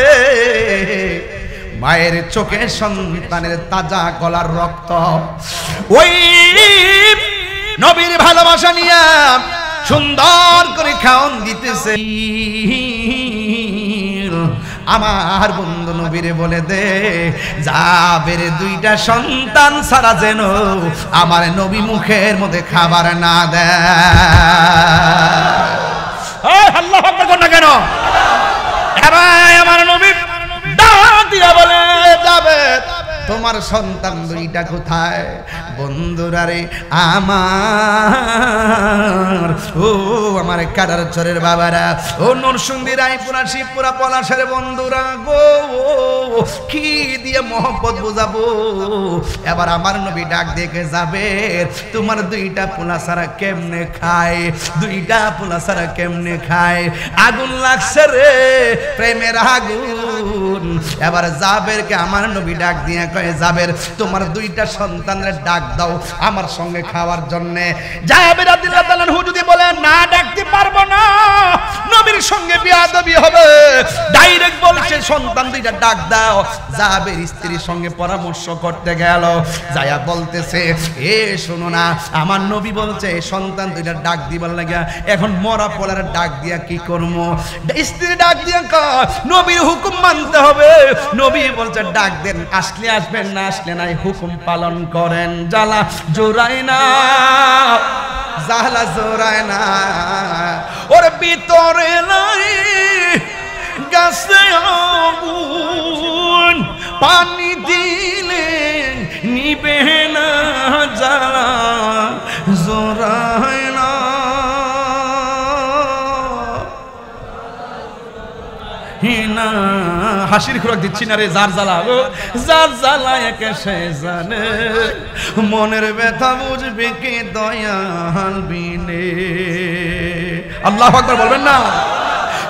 মায়ের চোখে সন্তানের তাজা গলার রক্ত, ওই নবীর ভালোবাসা নিয়ে সুন্দর করে খাওন দিতেছে। আমার বন্ধু নবীরে বলে দে, জাবের দুইটা সন্তান ছাড়া যেন আমার নবী মুখের মধ্যে খাবার না দেয়। আল্লাহু আকবার কোন কেন? আমার নবী দাওয়াত দিয়া বলে, যাবে তোমার সন্তান দুইটা কোথায়? বন্ধুরা রে আমার, ও আমার কাটার চরের বাবারা, ও নরসিংদী, রায়পুরা, শিবপুরা, পলাশের বন্ধুরা গো, কি দিয়ে মহব্বত বুঝাবো? এবার আমার নবী ডাক দেখে যাবে, তোমার দুইটা পোলা সারা কেমনে খায়, দুইটা পোলা সারা কেমনে খায়, আগুন লাগছে রে, প্রেমের আগুন। এবার জাবেরকে আমার নবী ডাক দিয়ে কয়, জাবের তোমার দুইটা সন্তানের ডাক দাও আমার সঙ্গে খাওয়ার জন্য। জাবের রাদিয়াল্লাহু তাআলা আনহু যদি বলে না ডাকতে পারবো না, নবীর সঙ্গে বিয়াদবি হবে, ডাইরেক্ট বলছে সন্তান দুইটা ডাক দাও। জাবের স্ত্রীর সঙ্গে পরামর্শ করতে গেল, যায়া বলতেছে, এ শোনো না, আমার নবী বলছে সন্তান দুইটা ডাক দিবার লাগা, এখন মরা পোলার ডাক দিয়া কি করবো? স্ত্রী ডাক দিয়া কয়, নবীর হুকুম মানতে হবে। নবী বলছে ডাক দেন, আসলে আসবেন, না আসলে নাই, হুকুম পালন করেন। জ্বালা জোড়ায় না, জ্বালা জোড়ায় না, ওর ভিতরে নাই গাছে আগুন, পানি দিলে নিবে না, জ্বালা জোড়ায় না। হাসির খোরাক দিচ্ছি না রে, যার জ্বালা, যার জ্বালা একে সে জানে, মনের ব্যথা বুঝবে কে দয়াল বিনে। আল্লাহু আকবার বলবেন না?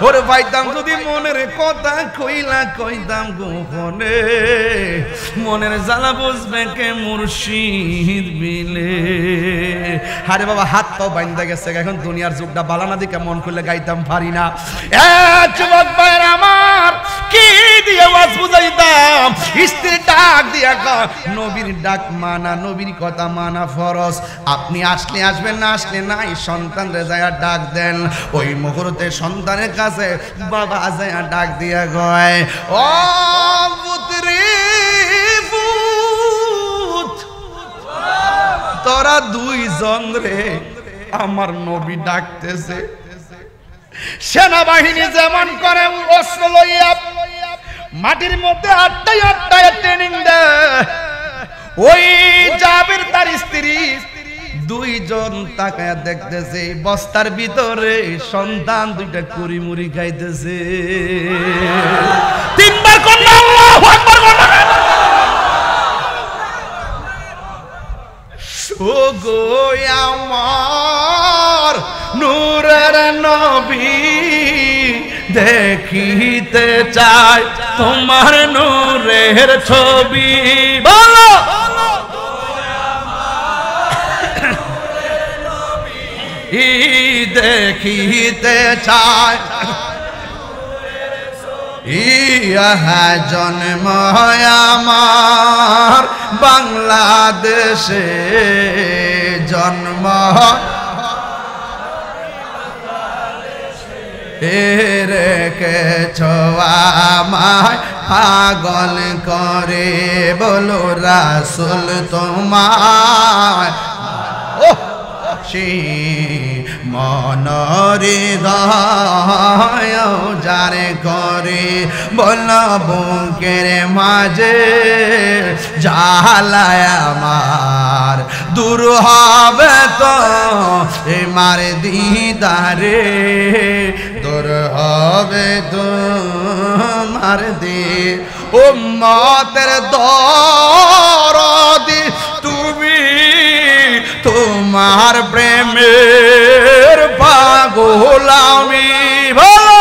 ওরে পাইতাম যদি মনের কথা কইলা কইতাম গোপনে, মনের জ্বালা বুঝবে কে মুর্শিদ বিলে। আরে বাবা হাত তো বাইন্দা গেছে, এখন দুনিয়ার যুগটা বালানা দিকে মন করলে গাইতাম পারি না। যুবক ভাইয়ের আমার, কি দিয়ে আওয়াজ বুঝাইতাম? স্ত্রী ডাক দিয়া নবীর ডাক মানা, নবীর কথা মানা ফরজ। আপনি আসলে আসবেন, না আসলে নাই, সন্তান রে যায় ডাক দেন। ওই মুহূর্তে সন্তানের কাছে বাবা যায় ডাক দিয়া গয়, ও পুত্রী পুত, তোরা দুইজন রে আমার নবী ডাকতেছে। সেনাবাহিনী যেমন করে অস্ত্র লইয়া মাটির মধ্যে আটটায় আটটায় ট্রেনিং দেয়, ওই জাবের তার স্ত্রী দুইজন তাকায়া দেখতেছে, বস্তার ভিতরে সন্তান দুইটা কুড়ি মুড়ি খাইতেছে। তিনবার কন্যা, আল্লাহু আকবার কন্যা। ও গো আমার নূরের নবী, দেখিতে চাই তোমার নূরের ছবি। বলো দেখিতে চাই, ইহা জন্ম আমার বাংলাদেশে জন্ম রেখেছ আমায় পাগল করে বলো রাসূল তোমায় মনরে গায় যারে করে বল বুকের মাঝে জ্বালায় আমার দূর হবে তো মার দিদারে দূর হবে তো মার দি উম্মতের দরদি তুমি তোমার প্রেমের পাগল আমি বলো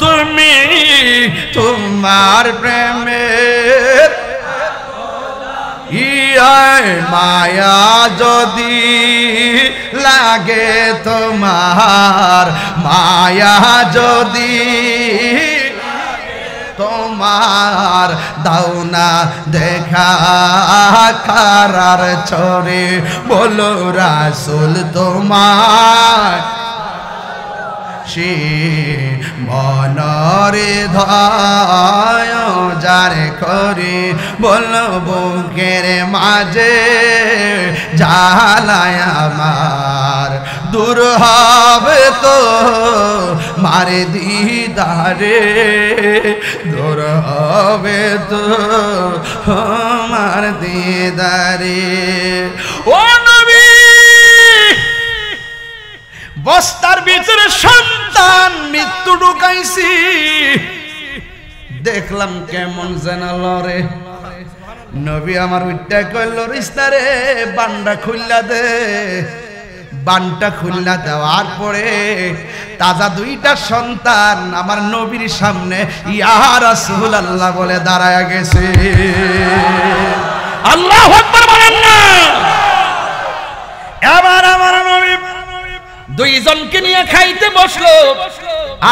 তুমি তোমার প্রেমের মায়া যদি লাগে তোমার মায়া যদি তোমার দাওনা দেখা কারার ছড়ে বলো রাসূল তোমার সে মনরে ধায় যারে করে বল বুকের মাঝে জ্বালায় আমার দূর হবে তো মারে দিদারে দূর হবে তো মার দিদারে ও নবী বস্তার ভিতরে সন্তান মৃত্যু ঢুকাইছি দেখলাম কেমন যেন লরে নবী আমার উইটা কইল রিস্তারে বান্ডা খুললা দে বানটা খুললা দেওয়ার পরে তাজা দুইটা সন্তান আমার নবীর সামনে ইয়া রাসূলুল্লাহ বলে দাঁড়ায় গেছে আল্লাহু আকবার বলেন না এবার আমার নবী দুইজনকে নিয়ে খাইতে বসলো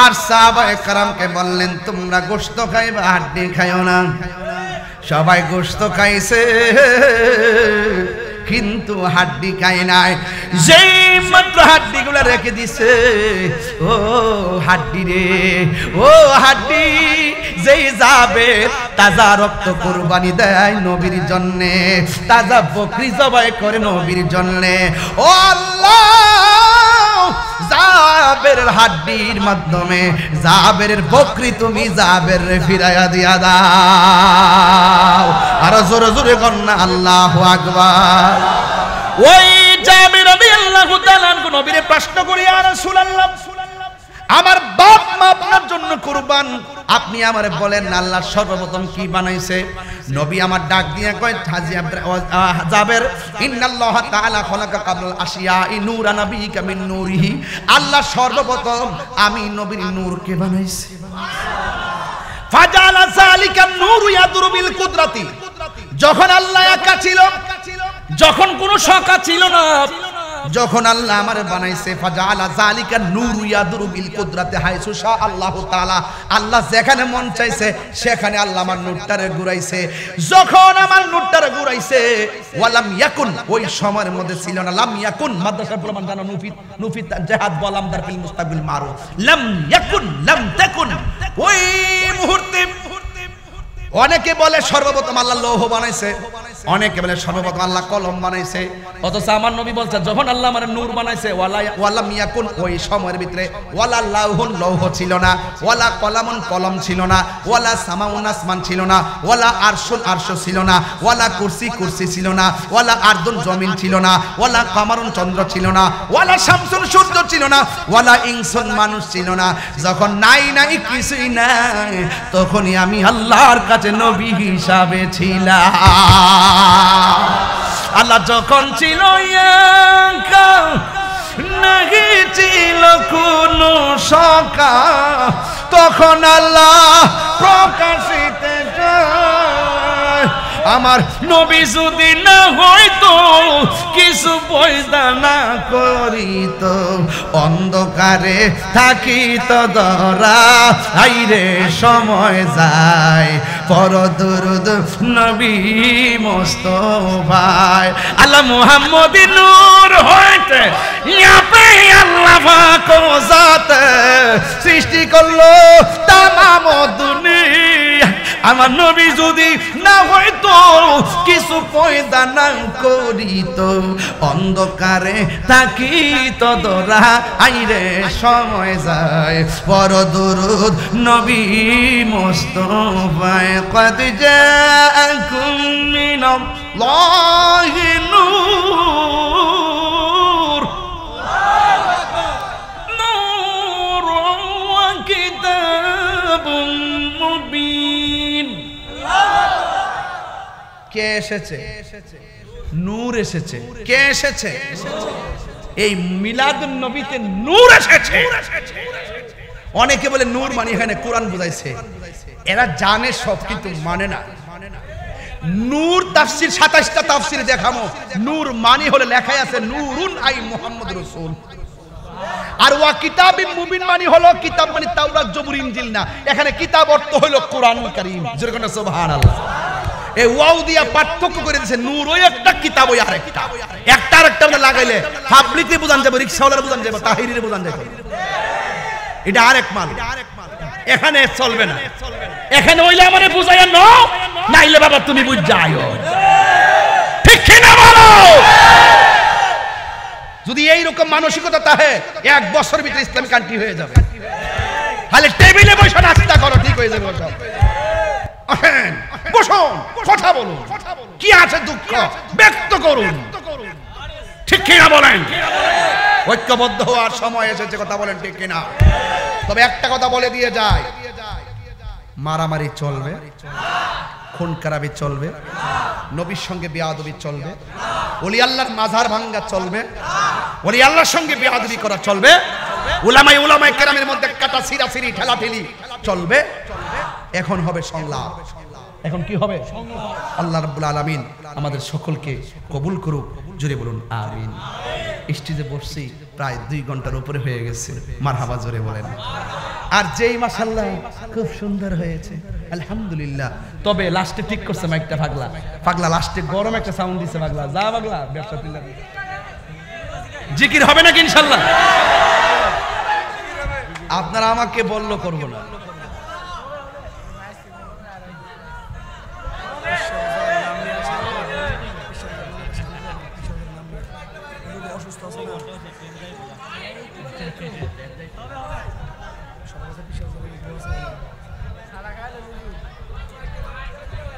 আর সাহাবায়ে কেরামকে বললেন তোমরা গোশত খাইবা হাড্ডি খাইও না সবাই গোশত খাইছে কিন্তু হাড্ডি খায় নাই যেই মাত্র হাড্ডিগুলো রেখে দিছে ও হাড্ডি রে ও হাড্ডি যেই যাবে তাজা রক্ত কুরবানি দেয় নবীর জন্য তাজা বকরি জবাই করে নবীর জন্য ও আল্লাহ জাবেরের হাড্ডির মাধ্যমে জাবেরের বকরি তুমি জাবের ফিরাইয়া দিয়া দাও আর জোরে জোরে কন্যা আল্লাহু আকবার ওই জাবের রাদিয়াল্লাহু তাআলা নবীরে প্রশ্ন করি ইয়া রাসূলুল্লাহ আমার বাপ মা আপনার জন্য কুরবান আপনি আমারে বলেন আল্লাহ সর্বপ্রথম কি বানাইছে নবী আমার ডাক দিয়ে কয় জাবের ইন্নাল্লাহ তাআলা খলাকা কাবলাল আশিয়াই নূরা নাবিয়িকা মিন নূরিহি আল্লাহ সর্বপ্রথম আমি নবীর নূরকে বানাইছি ফাজালা যালিকা নূরু ইয়াদুরু বিল কুদরাতি যখন আল্লাহ একা ছিল যখন কোনো শকা ছিল না যখন আল্লাহ আমারে বানাইছে ফাজালা যালিকা নূরু ইয়াদুরু বিল কুদরাতি হাইসু শা আল্লাহু তাআলা আল্লাহ যেখানে মন চাইছে সেখানে আল্লাহ আমার নূরটারে ঘুরাইছে যখন আমার নূরটারে ঘুরাইছে ওয়ালাম ইয়াকুন ওই সময়ের মধ্যে ছিল না লাম ইয়াকুন মাদ্রাসা প্রমাণ জানো নুফিত জিহাদ বলাম দার ফিল মুস্তাকবিল মারুফ লাম ইয়াকুন লাম তাকুন ওই মুহূর্তে অনেকে বলে সর্বপ্রথম আল্লাহ লৌহ বানাইছে অনেকে বলে সর্বপ্রথম আল্লাহ কলম বানাইছে অথচ আমার নবী বলছে যখন আল্লাহ আমার নূর বানাইছে ওয়ালা মিয়াকুন ওই সময়ের ভিতরে ওয়ালা লাউহুন লৌহ ছিল না ওয়ালা কলামুন কলম ছিল না ওয়ালা সামাউন আসমান ছিল না ওয়ালা আরশুন আরশ ছিল না ওয়ালা কুরসি কুরসি ছিল না ওয়ালা আরদুন জমিন ছিল না ওয়ালা কামারুন চন্দ্র ছিল না ওয়ালা শামসুন সূর্য ছিল না ওয়ালা ইনসুন মানুষ ছিল না যখন নাই নাই কিছুই নাই তখনই আমি আল্লাহর কাছে নবী হিসাবে ছিলাম আল্লাহ যখন ছিল একা নাহি ছিল কোনো শকা তখন আল্লাহ প্রকাশিত আমার নবী যদি না হইতো কিছু পয়দা না করিত অন্ধকারে থাকিত ধরা আইরে সময় যায় পর দুরুদ নবী মুস্তাফায় আল্লাহ মুহাম্মদি নূর হইতে ইয়াপে আল্লাহ পাক জাত সৃষ্টি করলো তামাম দুনিয়া আমার নবী যদি না হইতো কিছু পয়দা না করিত অন্ধকারে থাকিত ধরা আইরে সময় যায় পর দুরুদ নবী মুস্তাফায় কদ জাআকুম মিনাল্লাহি নূর নূর ওয়া কিতাবুম মুবিন কে এসেছে নূর এসেছে কে এসেছে এই মিলাদুন নবীতে নূর এসেছে অনেকে বলে নূর মানে এখানে কোরআন বুঝাইছে এরা জানে সব কিন্তু মানে না নূর তাফসীর 27টা তাফসীরে দেখামো নূর মানে হলো লেখাই আছে নূরুন আই মুহাম্মদ রাসূল আর ওয়া কিতাবিম মুবিন মানে হলো কিতাব মানে তাওরাত জবুর ইনজিল না এখানে কিতাব অর্থ হলো কোরআনুল কারীম জোরে কোন সুবহানাল্লাহ এই ওয়াও দিয়া পার্থক্য করে দিয়েছে নূর ওই একটা কিতাব ওই আরেকটা একটা আরেকটা মধ্যে লাগাইলে পাবলিকে বুঝান যাবে রিকশাওয়ালার বুঝান যাবে তাহিরিরে বুঝান যাবে এটা আরেক মাল এখানে চলবে না এখানে হইলে আমারে বুঝাইয়া নাও নাইলে বাবা তুমি বুঝ যাও ঠিক কি না বলো যদি এই রকম মানসিকতা থাকে এক বছর ভিতরে ইসলামিক কান্ট্রি হয়ে যাবে খালি টেবিলে বসে নাস্তা করো ঠিক হয়ে যাবে সব আসেন বসুন কথা বলুন কি আছে দুঃখ ব্যক্ত করুন ঠিক কি না বলেন ঐক্যবদ্ধ হওয়ার সময় এসেছে কথা বলেন ঠিক কি না তবে একটা কথা বলে দিয়ে যায় মারামারি চলবে খুন খারাপি চলবে নবীর সঙ্গে বেয়াদবি চলবে ওলি আল্লাহর মাজার ভাঙ্গা চলবে ওলি আল্লাহর সঙ্গে বেয়াদবি করা চলবে উলামায়ে কেরামের মধ্যে কাটা ছিঁড়াছিঁড়ি ঠেলাঠেলি চলবে এখন হবে সংলাপ এখন কি হবে আল্লাহ রাব্বুল আলামিন আমাদের সকলকে কবুল করুক জোরে বলুন আমিন স্টেজে বসছি প্রায় 2 ঘন্টার উপরে হয়ে গেছে মারহাবা জোরে বলেন আর যেই মাশাআল্লাহ খুব সুন্দর হয়েছে আলহামদুলিল্লাহ তবে লাস্টে ঠিক করছে মাইকটা পাগলা লাস্টে গরম একটা সাউন্ড দিছে পাগলা যা পাগলা ব্যবসা তিল্লা জিকির হবে নাকি ইনশাআল্লাহ আপনারা আমাকে বললো করব না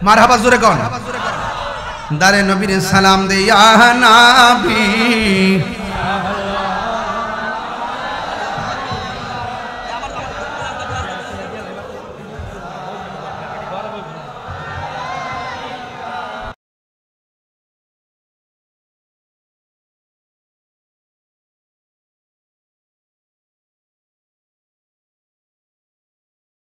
মারহাবা জোরে কোন দারে নবীর সালাম দে ইয়া নবী